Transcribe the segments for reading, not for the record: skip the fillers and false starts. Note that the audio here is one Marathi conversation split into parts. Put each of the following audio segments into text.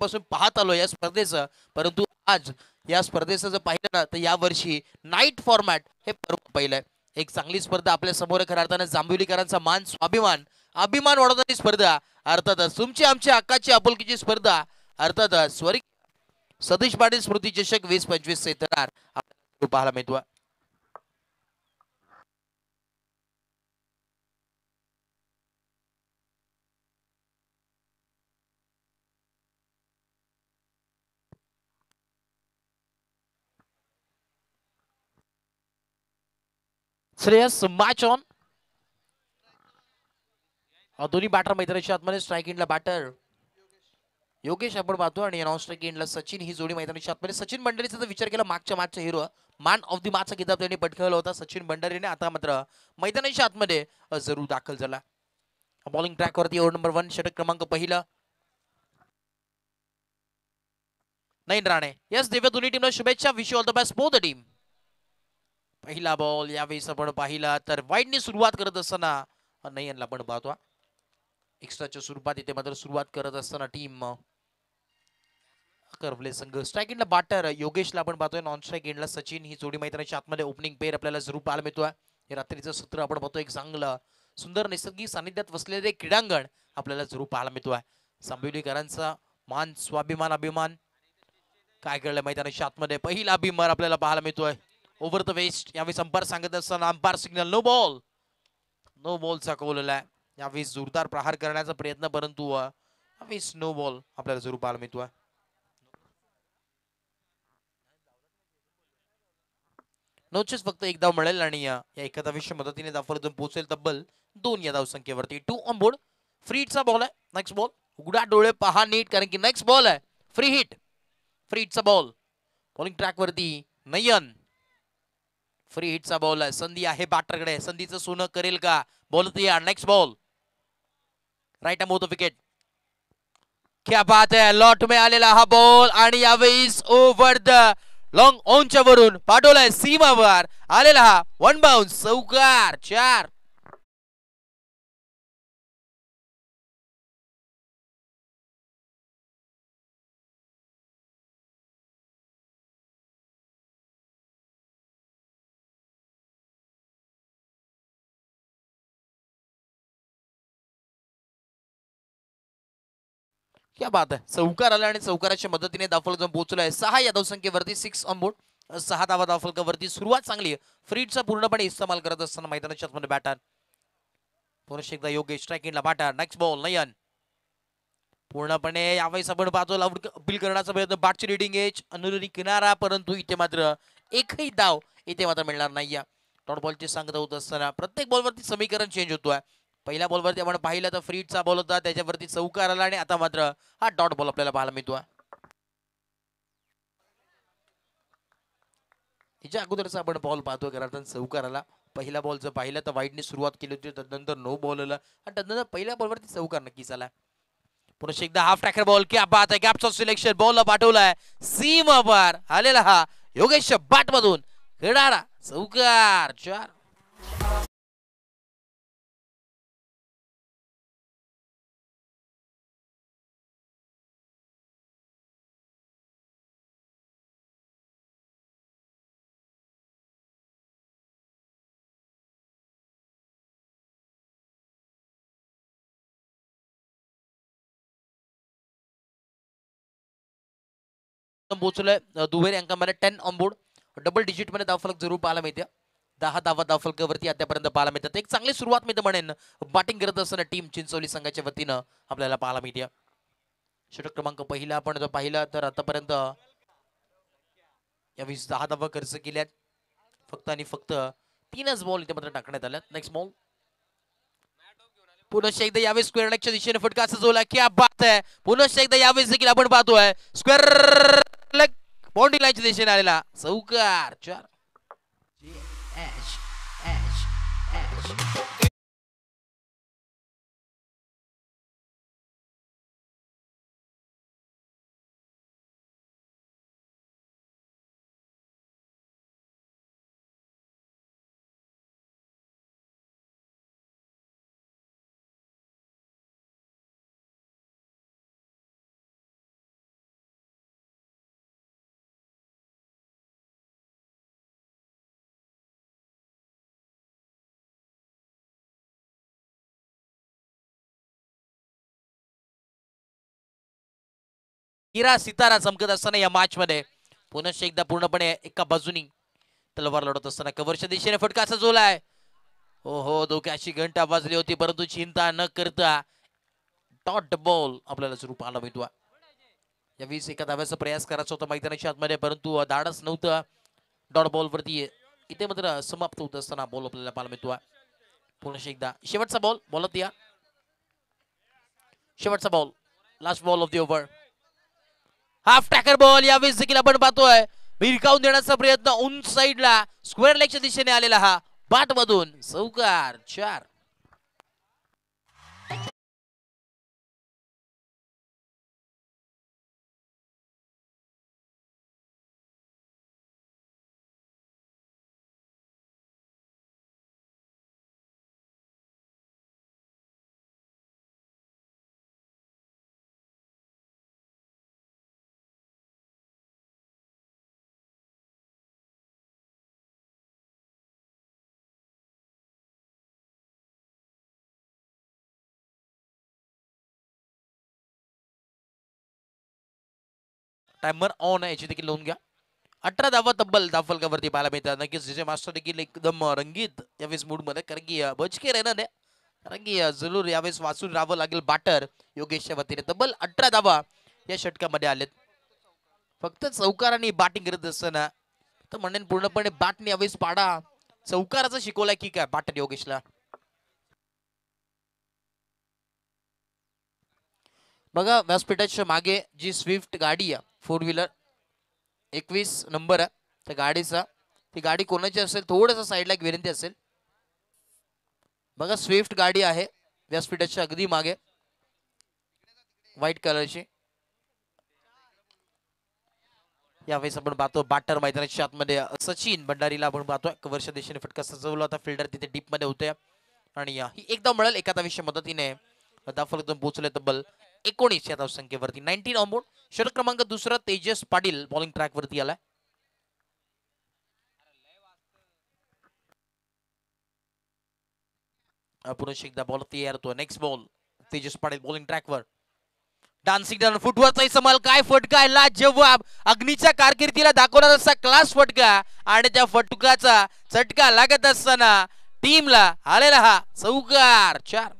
वर्षापासून पाहत आलो या स्पर्धेचं, परंतु आज या स्पर्धेचं जर पाहिलं ना तर या वर्षी नाईट फॉर्मॅट हे पहिलं आहे. एक चांगली स्पर्धा आपल्या समोर खऱ्या अर्थानं जांभिवलीकरांचा मान स्वाभिमान अभिमान वाढवणारी स्पर्धा, अर्थातच तुमची आमची हक्काची आपुलकीची स्पर्धा, अर्थातच स्वर्गीय सतीश पाटील स्मृती चषक 2025 चे तयार आपल्याला पाहायला मिळतो. Shreyas match on. दोन्ही बॅटर मैदानाच्या आतमध्ये स्ट्राईक एंडला बॅटर योगेश आपण पाहतो आणि नॉन स्ट्राईक एंडला सचिन. ही जोडी मैदानाच्या आतमध्ये सचिन मंडळीचा जर विचार केला मागच्या मॅचचा हिरो मॅन ऑफ द मॅचचा किताब त्यांनी पटकावला होता सचिन भंडारीने. आता मात्र मैदानाच्या आतमध्ये जरूर दाखल झाला. बॉलिंग ट्रॅकवरती ओव्हर नंबर 1 षटक क्रमांक पहिला नयन राणे. यस दिव्य दोन्ही टीमला शुभेच्छा. Wish all the best both the team. पहिला बॉल यावेळेस आपण पाहिला तर वाईडने सुरुवात करत असताना नयनला आपण पाहतो एक्स्ट्राच्या स्वरूपात इथे मात्र सुरुवात करत असताना टीम करवले संघ. स्ट्राईक एंडला बॅटर योगेशला आपण पाहतोय, नॉन स्ट्राईक एंडला सचिन. ही जोडी मैदानाच्या आतमध्ये ओपनिंग पेअर आपल्याला जरूर पाहायला मिळतोय. हे रात्रीचं सत्र आपण पाहतोय एक चांगलं सुंदर नैसर्गिक सानिध्यात वसलेले क्रीडांगण आपल्याला जरूर पाहायला मिळतोय. जांभिवलीकरांचा मान स्वाभिमान अभिमान काय घडलं मैदानाच्या आतमध्ये. पहिला बिमर आपल्याला पाहायला मिळतोय ओव्हर द वेस्ट. यावेळी अंपायर सांगत असताना umpire signal no ball. No बॉलचा कौल आहे. यावेळी जोरदार प्रहार करण्याचा प्रयत्न, परंतु यावेळी नो बॉल आपल्याला जरूर पाहायला मिळतोय. नोचेस फक्त एक धाव मिळेल आणि या एका धावेच्या मदतीने धावफलक पोहोचेल तब्बल 2 या धावसंख्येवरती. 2 ऑन बोर्ड. फ्री हिटचा बॉल आहे. नेक्स्ट बॉल उघडा डोळे पहा नीट, कारण की नेक्स्ट बॉल आहे फ्री हिट. फ्री हिटचा बॉल बॉलिंग ट्रॅक वरती नयन. फ्री हिटचा बॉल आहे. संधी आहे बॅटरकडे. संधीचं सोनं करेल का बॉल तयार. Next ball right arm over the wicket. क्या बात है. लॉट में आलेला हा बॉल आणि यावेळेस ओव्हर द लॉंग ऑनच्या वरून पाठवलाय सीमावर आलेला हा 1 बाउन्स चौकार 4. क्या बात आहे. चौकार आला आणि चौकाराच्या मदतीने धावफलक जाऊन पोहोचलाय 6 या धावसंख्येवरती. 6 ऑन बोर्ड. 6 धावा धावफलकावरती. सुरुवात चांगली आहे. फ्रीटचा पूर्णपणे इस्तेमाल करत असताना मैदानाच्या आतमध्ये बॅटर पुन्हा एकदा योगेश. स्ट्राईक एंडला बॅटर. नेक्स्ट बॉल नयन. पूर्णपणे यावेळेस आपण पाहतो अपील करण्याचा प्रयत्न. बॅटची रिडिंग एज अनुरुधी किनारा, परंतु इथे मात्र एकही धाव इथे मात्र मिळणार नाही. डॉट बॉलची सांगत होत असताना प्रत्येक बॉलवरती समीकरण चेंज होतोय. पहिल्या बॉलवरती आपण पाहिलं तर फ्रीटचा बॉल होता, त्याच्यावरती चौकार आला आणि आता मात्र हा डॉट बॉल आपल्याला पाहायला मिळतोय. तिच्या अगोदरचा आपण बॉल पाहतोय कारण चौकार आला. पहिल्या बॉल जर पाहिलं तर वाईडने सुरुवात केली होती, त्यानंतर नो बॉल आला आणि त्यानंतर पहिल्या बॉलवरती चौकार नक्कीच आला. पुन्हा एकदा हाफ ट्रॅकर बॉल. क्या बात आहे. गॅपचं सिलेक्शन. बॉलला पाठवलाय सीमावर आलेला हा योगेशच्या बॅट मधून खेळणारा चौकार 4. पोहोचलोय दुहेरी अंकामध्ये 10 ऑन बोर्ड. डबल डिजिट मध्ये धावफलक जरूर पाहायला मिळते. 10 धावा धावफलकावरती आतापर्यंत पाहायला मिळतात. एक चांगली सुरुवात मी तर म्हणेन बॅटिंग करत असताना टीम चिंचोली संघाच्या वतीनं आपल्याला पाहायला मिळते. षटक क्रमांक पहिला आपण जर पाहिला तर आतापर्यंत या 10 धावा खर्च केल्यात. फक्त आणि फक्त 3च बॉल इथे मात्र टाकण्यात आल्यात. नेक्स्ट बॉल पुन्हा एकदा यावेळेस स्क्वेअर लेगच्या दिशेने फटका सजवला. क्या बात आहे. पुन्हा एकदा यावेळेस देखील आपण पाहतोय स्क्वेअर लेग बाउंड्री लाईनच्या दिशेने आलेला चौकार 4. हिरा सितारा चमकत असताना या मॅच मध्ये पुन्हा एकदा पूर्णपणे एका बाजूनी तलवार लढत असताना कव्हरच्या दिशेने फटकाचा झोलाय. हो हो, डोक्याची घंटा वाजली होती परंतु चिंता न करता डॉट बॉल आपल्याला सुरू पाहायला मिळतो. या 20 एका धाव्याचा प्रयास करायचा होता मैदानाच्या आतमध्ये परंतु धाडस नव्हतं. डॉट बॉल वरती इथे मात्र समाप्त होत असताना बॉल आपल्याला पाहायला मिळतो. पुन्हा एकदा शेवटचा बॉल बॉलत या. शेवटचा ball, last ball of the over. Half टॅकर बॉल यावेळेस देखील आपण पाहतोय भिरकावून देण्याचा प्रयत्न उंच साईडला स्क्वेअर लेगच्या दिशेने आलेला हा बाट मधून चौकार. 4. टाइमर ऑन आहे याची देखील नोंद घ्या. 18 धावा तब्बल धावफलकावरती पाहायला मिळतात. नक्कीच जे मास्टर देखील एकदम रंगीत यावेळेस मूड मध्ये, कारण की बचके रहना ने, कारण की जरूर यावेळेस वाचून राहावं लागेल बॅटर योगेशच्या वतीने. तब्बल 18 धावा या षटकामध्ये आलेत. फक्त चौकार आणि बॅटिंग करत असताना तर म्हणेन पूर्णपणे बॅटने यावेळेस पाडा चौकाराचा शिकवलाय की काय बॅटर योगेशला. बघा व्यासपीठाच्या मागे जी स्विफ्ट गाडी आहे 4 व्हीलर 21 नंबर आहे त्या गाडीचा, ती गाडी कोणाची असेल थोडंसं साईडला एक विनंती असेल. बघा स्विफ्ट गाडी आहे व्यासपीठाच्या अगदी मागे व्हाईट कलरची. यावेळेस आपण पाहतो बॅटर मैदानाच्या आतमध्ये सचिन भंडारीला आपण पाहतोय कव्हरच्या दिशेने फटका सजवला होता. फिल्डर तिथे डीप मध्ये होते आणि ही एकदा मिळेल एका धावेच्या मदतीने धावफलकातून पोहोचले तब्बल 19 या धावसंख्येवरती. 19 ऑन बोर्ड. षटक क्रमांक दुसरा तेजस पाटील बॉलिंग ट्रॅक वरती आलाय. पुन्हा एकदा बॉल तयार होतो. Next ball Tejas Patil bowling ट्रॅकवर. डान्सिंग डन फुटवरचा समाल, काय फटका आहे लाजवाब. अग्नीच्या कारकिर्दीला दाखवणार असा क्लास फटका आणि त्या फटकाचा चटका लागत असताना टीमला आलेला हा चौकार. 4.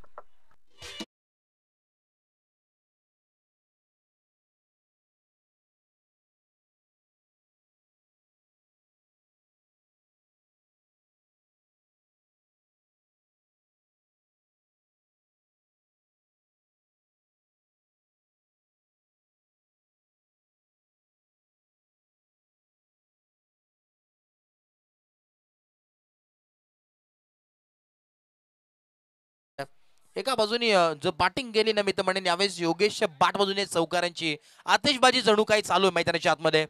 एका बाजूने जो बॅटिंग गेली ना मी तर म्हणेन यावेळेस योगेशच्या बॅट बाजूने चौकारांची आतिषबाजी जणू काही चालू आहे मैदानाच्या आतमध्ये.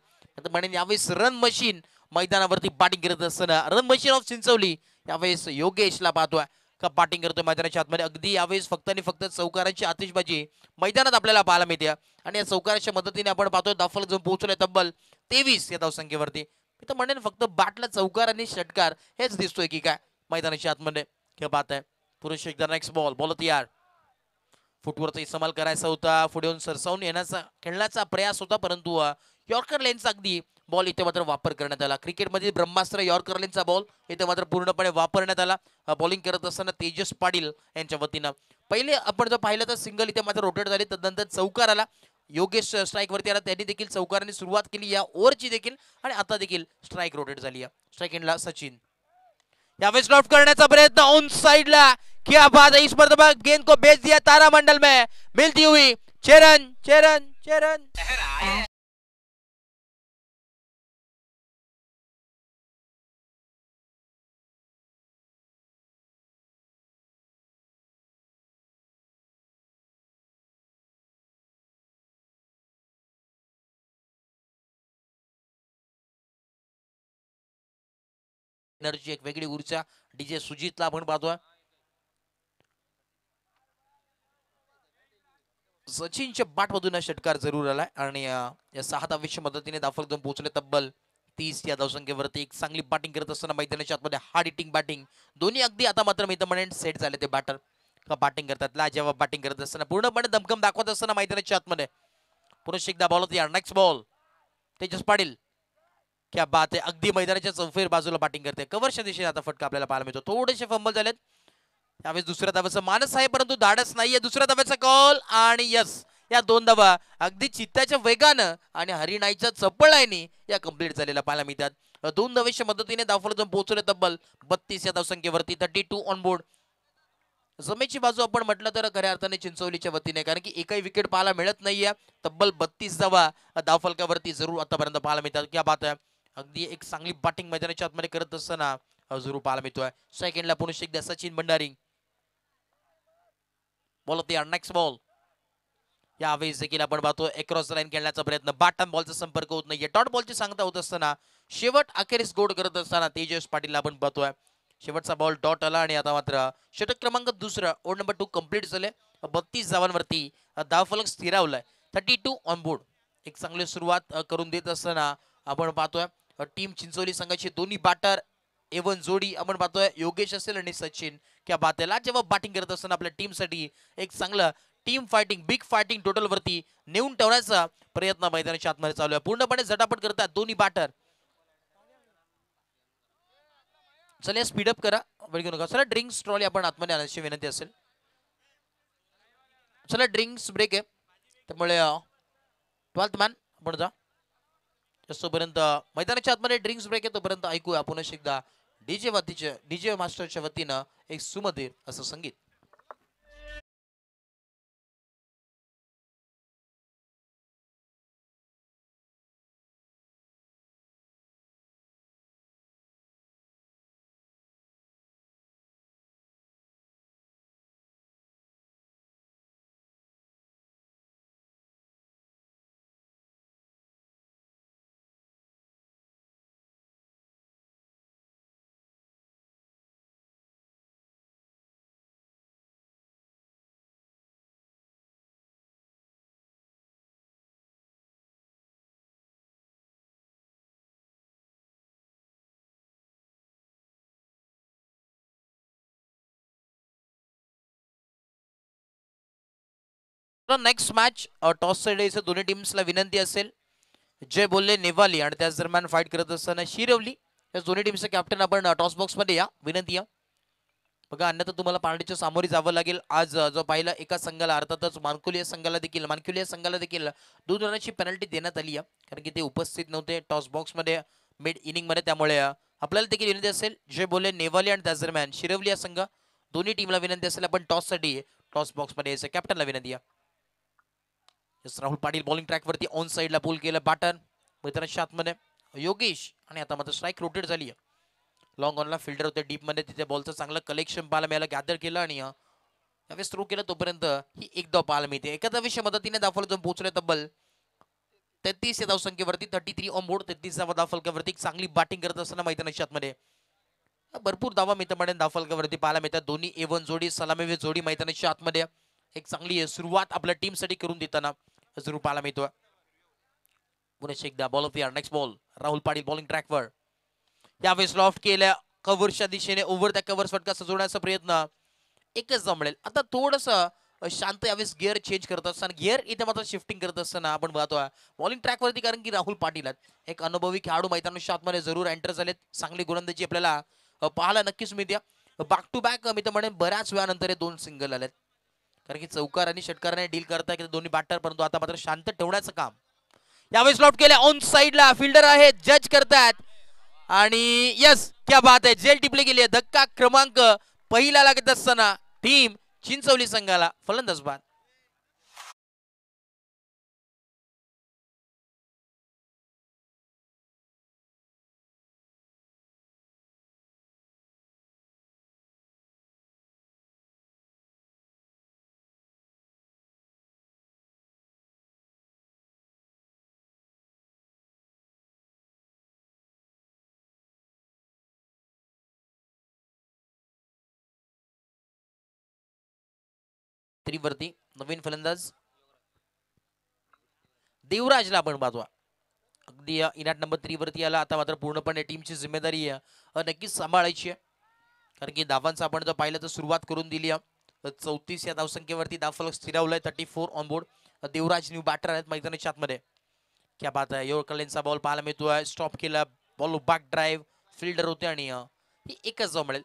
म्हणेन यावेळेस रन मशीन मैदानावरती बॅटिंग करत असताना रन मशीन ऑफ चिंचवली यावेळेस योगेशला पाहतोय का बॅटिंग करतोय मैदानाच्या आतमध्ये. अगदी यावेळेस फक्त आणि फक्त चौकारांची आतिषबाजी मैदानात आपल्याला पाहायला मिळते आणि या चौकाराच्या मदतीने आपण पाहतोय धावफलक जो पोहोचलोय तब्बल 23 या धावसंख्येवरती. मी तर म्हणेन फक्त बॅटला चौकार आणि षटकार हेच दिसतोय की काय मैदानाच्या आतमध्ये. क्या बात आहे. पुरुष एकदा नेक्स्ट बॉल बॉल तयार. फुटवरचा इस्तेमाल करायचा होता, पुढे येऊन सरसावून येण्याचा खेळण्याचा प्रयास होता परंतु यॉर्कर लेनचा अगदी बॉल इथे मात्र वापर करण्यात आला. क्रिकेटमध्ये ब्रह्मास्त्र यॉर्कर लेनचा बॉल इथे मात्र पूर्णपणे वापरण्यात आला. बॉलिंग करत असताना तेजस पाटील यांच्या वतीनं पहिले आपण जर पाहिलं तर सिंगल इथे मात्र रोटेट झाली, तदनंतर चौकार आला. योगेश स्ट्राईक वरती आला, त्यांनी देखील चौकाराने सुरुवात केली या ओव्हरची देखील आणि आता देखील स्ट्राईक रोटेट झाली. स्ट्राईक एंडला सचिन यावेळेस लॉफ्ट करण्याचा प्रयत्न ऑन साइडला. क्या बात है, इस मरतबा गेंद को भेज दिया तारामंडल में, मिलती हुई चरण चरण चरण. एनर्जी एक वेगळी ऊर्जा डीजे सुजितला आपण पाहतोय. सचिनच्या बॅटमधून षटकार जरूर आलाय आणि या 6 धावेच्या मदतीने धावफलक दोन पोहोचले तब्बल 30 या धावसंख्येवरती. एक चांगली बॅटिंग करत असताना मैदानाच्या आतमध्ये हार्ड हिटिंग बॅटिंग दोन्ही अगदी आता मात्र मी तर म्हणेन सेट झाले ते बॅटर. बॅटिंग करतात लाजवाब बॅटिंग करत असताना पूर्णपणे दमखम दाखवत असताना मैदानाच्या आतमध्ये पुरुष एकदा बॉल होती. Next ball Tejas Patil. क्या बात आहे. अगदी मैदानाच्या चौफेर बाजूला बॅटिंग करते. कव्हरच्या दिशेने आता फटका आपल्याला पाहायला मिळतो. थोडेसे फंबल झालेत. त्यावेळेस दुसऱ्या धावाचा मानस आहे परंतु धाडस नाहीये. दुसऱ्या धाव्याचा कॉल आणि यस, या 2 धावा अगदी चित्ताच्या वेगानं आणि हरिणाईच्या चपळाईने या कंप्लीट झालेल्या पाहायला मिळतात. 2 धावेच्या मदतीने धावफलक पोहोचले तब्बल 32 या धावसंख्येवरती. 32 ऑन बोर्ड. जमेची बाजू आपण म्हटलं तर खऱ्या अर्थाने चिंचवलीच्या वतीने, कारण की एकही विकेट पाहायला मिळत नाहीये. तब्बल 32 धावा धावफलकावरती जरूर आतापर्यंत पाहायला मिळतात. क्या बात आहे. अगदी एक चांगली बॅटिंग मैदानाच्या आतमध्ये करत असताना जरूर पाहायला मिळतोय. सेकंडला पुन्हा एकदा सचिन भंडारी. बॉल होती. Next ball. यावेळेस देखील आपण पाहतो अक्रॉस लाईन खेळण्याचा प्रयत्न. बॉटम बॉलचा संपर्क होत नाहीये. डॉट बॉलची सांगता होत असताना शेवट अखेरीस गोड करत असताना तेजस पाटील आपण पाहतोय. शेवटचा बॉल डॉट आला आणि आता मात्र षटक क्रमांक दुसरा ओव्हर नंबर 2 कंप्लीट झाले. 32 धावांवरती धावफलक स्थिरावलाय. 32 ऑन बोर्ड. एक चांगली सुरुवात करून देत असताना आपण पाहतोय टीम चिंचोली संघाची दोन्ही बॅटर एवन जोडी आपण पाहतोय योगेश असेल आणि सचिन. क्या बात आहे. जेव्हा बॅटिंग करत असताना आपल्या टीमसाठी एक चांगलं team fighting big fighting total वरती नेऊन ठेवण्याचा प्रयत्न मैदानाच्या आतमध्ये चालू आहे. पूर्णपणे झटापट करतात दोन्ही बॅटर. चला स्पीडअप करा, वेळ घेऊ नका. चला ड्रिंक्स ट्रॉली आपण आतमध्ये आणण्याची विनंती असेल. चला ड्रिंक्स ब्रेक आहे त्यामुळे 12th मॅन आपण जा. तोपर्यंत मैदानाच्या आतमध्ये ड्रिंक्स ब्रेक आहे तोपर्यंत ऐकूया पुन्हा एकदा डीजे मास्टरच्या वतीनं एक सुमधीर असं संगीत. नेक्स्ट मॅच टॉस साइड दोन्ही टीम्सला विनंती असेल. जय बोलले नेवाली आणि त्याच दरम्यान फाईट करत असताना शिरवली. या दोन्ही टीमचे कॅप्टन आपण टॉस बॉक्स मध्ये या, विनंती या. बघा अन्यथा तुम्हाला पार्टीच्या सामोरी जावं लागेल. आज जो पाहिला एका संघाला अर्थातच मानकुलिया संघाला देखील 2 रनाची पेनल्टी देण्यात आली आहे, कारण की ते उपस्थित नव्हते टॉस बॉक्स मध्ये मिड इनिंग मध्ये. त्यामुळे आपल्याला देखील विनंती असेल जय बोलले नेवाली आणि त्याच दरम्यान शिरवली या संघ दोन्ही टीमला विनंती असेल आपण टॉस साठी टॉस बॉक्स मध्ये यायचं. कॅप्टनला विनंती आहे. राहुल पाटील बॉलिंग ट्रॅक वरती ऑन साइडला पुल केलं बॅटर मैदानाच्या आतमध्ये योगेश आणि आता मात्र स्ट्राईक रोटेट झाली आहे. लॉंग ऑनला फिल्डर होते डीप मध्ये, तिथे बॉलचं चांगलं कलेक्शन पाहायला मिळालं. गॅदर केलं आणि त्यावेळेस थ्रो केलं तोपर्यंत ही एक धाव पाहायला मिळते. एका धावेच्या मदतीने धावफलक जाऊन पोहोचले तब्बल 33 या धावसंख्येवरती. 33 ऑन बोर्ड. 33 धावफलकावरती चांगली बॅटिंग करत असताना मैदानाच्या आतमध्ये भरपूर धावा मित्रमंडळी धावफलकावरती पाहायला मिळतात. दोन्ही एवन जोडी सलामीवीर जोडी मैदानाच्या आतमध्ये एक चांगली सुरुवात आपल्या टीम साठी करून देताना जरूर पाहायला मिळतो. पुन्हा एकदा ball of next ball. Rahul Patil bowling ट्रॅकवर यावेळेस लॉफ्ट केल्या कव्हरच्या दिशेने. ओव्हर त्या कव्हर फटका सजवण्याचा प्रयत्न एकच जमळेल. आता थोडस शांत यावेळेस गिअर चेंज करत असताना गिअर इथे मात्र शिफ्टिंग करत असताना आपण पाहतोय बॉलिंग ट्रॅकवरती, कारण की राहुल पाटील एक अनुभवी खेळाडू मैदानाच्या आतमध्ये जरूर एंटर झालेत. चांगली गोलंदाजी आपल्याला पाहायला नक्कीच मिळते. बॅक टू बॅक मी तर म्हणेन बऱ्याच वेळानंतर हे 2 सिंगल आलेत, कारण की चौकार आणि षटकाराने डील करताय की दोन्ही बॅटर, परंतु आता मात्र शांत ठेवण्याचं काम यावेळेस लॉट केलं. ऑन साइडला फिल्डर आहे, जज करतात आणि यस क्या बात आहे. जेल टिपली गेली. धक्का क्रमांक पहिला लागत असताना टीम चिंचवली संघाला फलंदाज बाद. वरती नवीन फलंदाज देवराजला आपण पाहतो. अगदी इनाट नंबर 3 वरती आला. आता मात्र पूर्णपणे टीमची जिम्मेदारी नक्कीच सांभाळायची आहे, कारण की धावांचा आपण जर पाहिलं तर सुरुवात करून दिली. 34 या धावसंख्येवरती धावफलक स्थिरावलाय. 34 on board. Devraj new batter आहेत मैदानाच्या आतमध्ये. क्या बात आहे, योरकलेंचा बॉल पाहायला मिळतोय. स्टॉप केला बॉल, बॅक ड्राईव्ह, फिल्डर होते आणि ही एकच धाव मिळेल.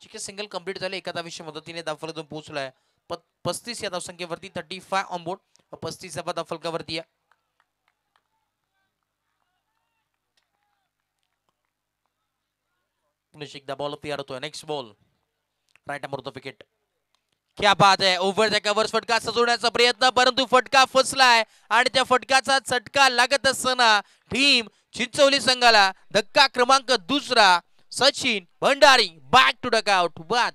ठीक आहे, सिंगल कंप्लीट झाले. एका धावेच्या मदतीने धावफलकातून पोहोचलाय 35 या धावसंख्येवरती. 35 ऑन बोर्ड. 35 धावफलकावरती आहे. पुन्हा एकदा बॉल तयार होतोय. Next ball right arm over the wicket. क्या बात आहे, ओव्हर द कव्हर्स फटका सजवण्याचा प्रयत्न, परंतु फटका फसलाय आणि त्या फटकाचा चटका लागत असताना टीम चिंचवली संघाला धक्का क्रमांक दुसरा. Sachin Bhandari back to dugout. बाद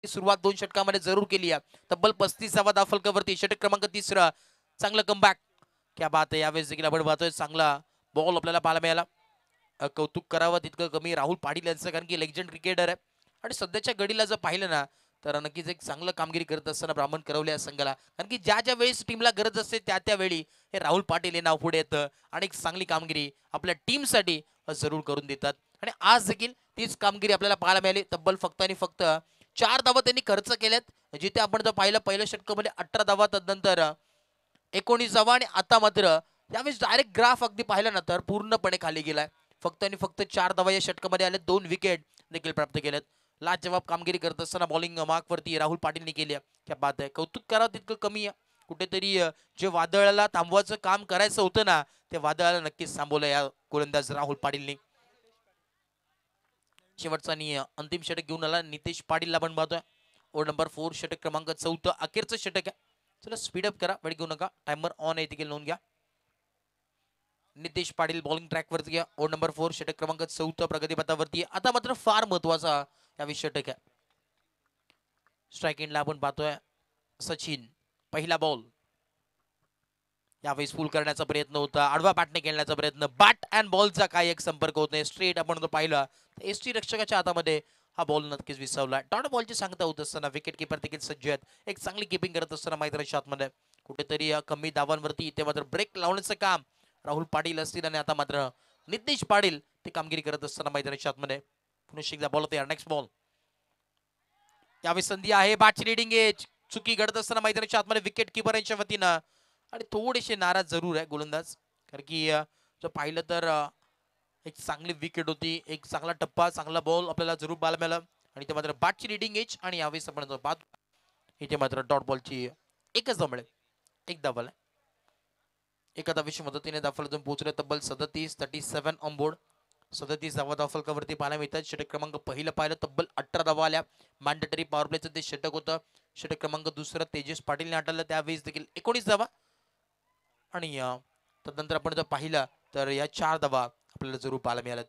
सुरुवात 2 षटकामध्ये जरूर केली आहे. तब्बल 35 धावफलकावरती. षटक क्रमांक 3. चांगलं कमबॅक. क्या बात आहे, यावेळेस देखील आपण पाहतोय चांगला बॉल आपल्याला पाहायला मिळाला. कौतुक करावं तितकं कमी राहुल पाटील यांचं, कारण की लेजेंड क्रिकेटर आहे आणि सध्याच्या घडीला जर पाहिलं ना तर नक्कीच एक चांगलं कामगिरी करत असताना ब्राह्मण करवले या संघाला. कारण की ज्या ज्या वेळेस टीमला गरज असते त्या त्यावेळी हे राहुल पाटील हे नाव पुढे येतं आणि एक चांगली कामगिरी आपल्या टीमसाठी जरूर करून देतात. आणि आज देखील तीच कामगिरी आपल्याला पाहायला मिळाली. तब्बल फक्त आणि फक्त 4 धावा त्यांनी खर्च केल्यात. जिथे आपण जर पाहिलं पहिल्या षटकामध्ये 18 धावा, तदनंतर 19 धावा आणि आता मात्र त्यावेळेस डायरेक्ट ग्राफ अगदी पाहिलं ना तर पूर्णपणे खाली गेलाय. फक्त आणि फक्त 4 धावा या षटकामध्ये आले. 2 विकेट देखील प्राप्त केल्यात. लाजवाब कामगिरी करत असताना बॉलिंग मार्क वरती राहुल पाटीलने केली. क्या बात आहे, कौतुक करावं तितकं कमी आहे. कुठेतरी जे वादळाला थांबवायचं काम करायचं होतं ना ते वादळाला नक्कीच थांबवलं या गोलंदाज राहुल पाटीलने. शेवटचा आणि अंतिम षटक घेऊन आला नितेश पाटीलला आपण पाहतोय. ओव्हर नंबर 4, षटक क्रमांक 4, अखेरचं षटक आहे. चला स्पीडअप करा, वेळ घेऊ नका. टायमर ऑन आहे देखील नोंद घ्या. नितेश पाटील बॉलिंग ट्रॅक वरती घ्या. ओव्हर नंबर 4, षटक क्रमांक 4 प्रगतीपथावरती. आता मात्र फार महत्वाचा यावेळी षटक आहे. स्ट्राईक एंडला आपण पाहतोय सचिन. पहिला बॉल यावेळेस फुल करण्याचा प्रयत्न होता. आडवा बॅटने खेळण्याचा प्रयत्न. बॅट अँड बॉलचा काही एक संपर्क होत नाही. स्ट्रेट आपण तो पाहिला एसटी रक्षकाच्या हातामध्ये हा बॉल नक्कीच विसवला. डॉट बॉलची सांगता होत असताना विकेट किपर देखील सज्ज आहेत. एक चांगली किपिंग करत असताना मैदानाच्या आतमध्ये कुठेतरी कमी धावांवरती इथे मात्र ब्रेक लावण्याचं काम राहुल पाटील असतील आणि आता मात्र नितेश पाटील ते कामगिरी करत असताना मैदानाच्या आतमध्ये. पुन्हा एकदा बॉल होते. नेक्स्ट बॉल यावेळी संधी आहे. बॅटची रीडिंग एज चुकी घडत असताना मैदानाच्या आतमध्ये विकेट किपर यांच्या वतीनं आणि थोडेसे नाराज जरूर आहे गोलंदाज. कारण की जर पाहिलं तर एक चांगली विकेट होती, एक चांगला टप्पा, चांगला बॉल आपल्याला जरूर पाहायला मिळाला आणि ते मात्र बॅटची रीडिंग एज आणि यावेळेस आपण बाद इथे मात्र डॉट बॉलची एकच धाव मिळेल. एक धाव आहे. एका धावेच्या मदतीने धावफलकातून पोहोचले तब्बल 37 ऑन बोर्ड. 37 धावा धावफलकावरती पाहायला मिळतात. षटक क्रमांक पहिलं पाहिलं तब्बल 18 धावा आल्या. मॅन्डेटरी पॉवर प्लेचं ते षटक होतं. षटक क्रमांक 2 तेजस पाटीलने हाताळलं, त्यावेळेस देखील 19 धावा आणि तदनंतर आपण जर पाहिलं तर या 4 धावा आपल्याला जरूर पाहायला मिळाल्यात.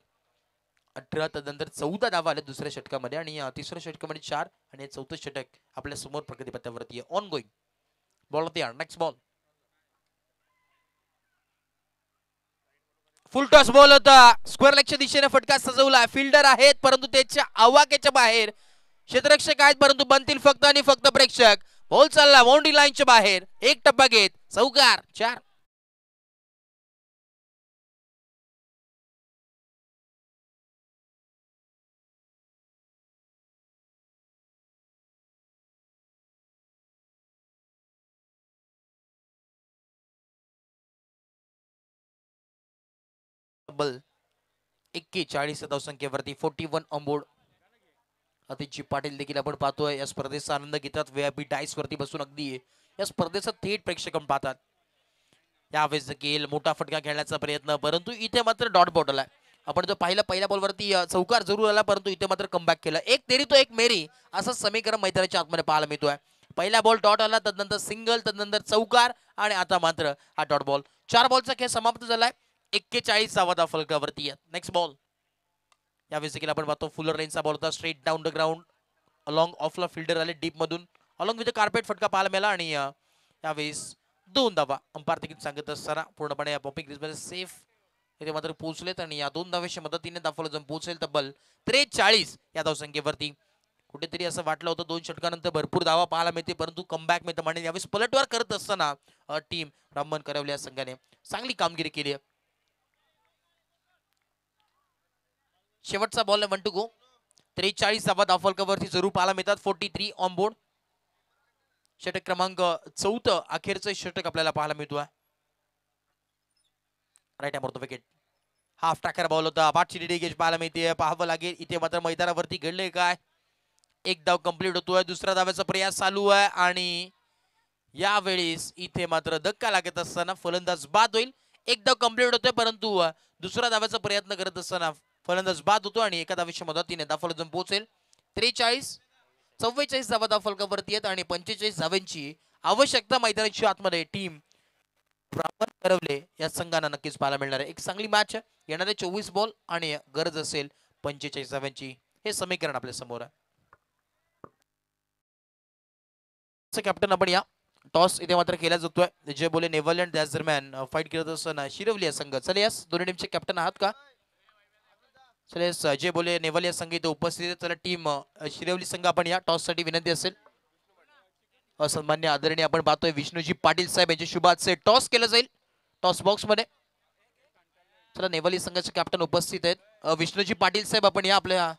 18 तदनंतर 14 धावा आल्या दुसऱ्या षटकामध्ये आणि तिसऱ्या षटकामध्ये 4 आणि 4थं षटक आपल्या समोर प्रगतीपथावरती आहे. ऑन गोईंग बॉल तयार. नेक्स्ट बॉल फुल टॉस बॉल होता. स्क्वेअर लेगच्या दिशेने फटका सजवला. फिल्डर आहेत परंतु त्याच्या आवाक्याच्या बाहेर. क्षेत्ररक्षक आहेत परंतु बनतील फक्त आणि फक्त प्रेक्षक. बॉल चालला बाउंड्री लाईनच्या बाहेर. एक टप्पा घेत चौकार 4. तब्बल 41 धावसंख्येवरती 41 ऑन बोर्ड. अतिशय पाटील देखील आपण पाहतोय या स्पर्धेचा आनंद घेतात. व्हीआयपी डायस वरती बसून अगदी या स्पर्धेचा थेट प्रेक्षक पाहतात. यावेळेस देखील मोठा फटका खेळण्याचा प्रयत्न परंतु इथे मात्र डॉट बॉटल आहे. आपण जर पाहिलं पहिल्या बॉलवरती चौकार जरूर आला परंतु इथे मात्र कमबॅक केला. एक तेरी तो एक मेरी असं समीकरण मैदानाच्या आतमध्ये पाहायला मिळतोय. पहिला बॉल डॉट आला, तदनंतर सिंगल, तदनंतर चौकार आणि आता मात्र हा डॉट बॉल. 4 बॉलचा खेळ समाप्त झालाय. 41 धावा फलकावरती आहेत. Next ball. यावेळेस देखील आपण पाहतो फुलर रेंजचा बॉल होता, straight down the ground. Along ऑफला फिल्डर आले डीप मधून, अलॉंग विथ कार्पेट फटका पाहायला मिळाला आणि यावेळेस 2 धावा. अंपायर देखील सांगत असताना पूर्णपणे या पॉपिंग क्रीजमध्ये सेफ इथे मात्र पोहोचलेत आणि या 2 धावेच्या मदतीने दाफोला जाऊन पोहोचेल तब्बल 43 या धावसंख्येवरती. कुठेतरी असं वाटलं होतं 2 षटकानंतर भरपूर धावा पाहायला मिळते, परंतु कमबॅक मिळतं म्हणून यावेळेस पलटवार करत असताना टीम ब्राह्मण करवली या संघाने चांगली कामगिरी केली आहे. शेवटचा बॉल 1 टू गो. 43 धावा धावफलकावरती जरूर पाहायला मिळतात. 43 ऑन बोर्ड. षटक क्रमांक 4 अखेरचं षटक आपल्याला पाहायला मिळतोय. Right hammer wicket. हाफ टाकर बॉल होता. पाठची डिगेज पाहायला मिळते, पाहावं लागेल इथे मात्र मैदानावरती घडले काय. एक धाव कंप्लीट होतोय, दुसऱ्या धाव्याचा प्रयास चालू आहे आणि यावेळेस इथे मात्र धक्का लागत असताना फलंदाज बाद होईल. एक धाव कंप्लीट होतोय, परंतु दुसऱ्या धाव्याचा प्रयत्न करत असताना फलंदाज बाद होतो आणि एका धावेच्या मदतीने दाफल जाऊन पोहोचेल. 44 धावा धावफलकावरती आहेत आणि 45 धावांची आवश्यकता मैदानाची आतमध्ये टीम ब्राह्मण करवले या संघांना नक्कीच पाहायला मिळणार आहे. एक चांगली मॅच येणारे 24 बॉल आणि गरज असेल 45 धावांची. हे समीकरण आपल्या समोर आहे. कॅप्टन आपण या टॉस इथे मात्र केला जातोय. जे बोले नेव्हरलँड त्याच दरम्यान फाईट करत असताना शिरवली या संघ. चला यास दोन्ही टीमचे कॅप्टन आहात का? चला जे बोले नेव्हल या संघ इथे उपस्थित आहे. चला टीम शिरवली संघ आपण या टॉस साठी विनंती असेल. सन्मान्य आदरणीय आपण पाहतोय विष्णुजी पाटील साहेब यांचे शुभाचे टॉस केलं जाईल टॉस बॉक्स मध्ये. चला नेव्हली संघाचे कॅप्टन उपस्थित आहेत. विष्णुजी पाटील साहेब आपण या आपल्या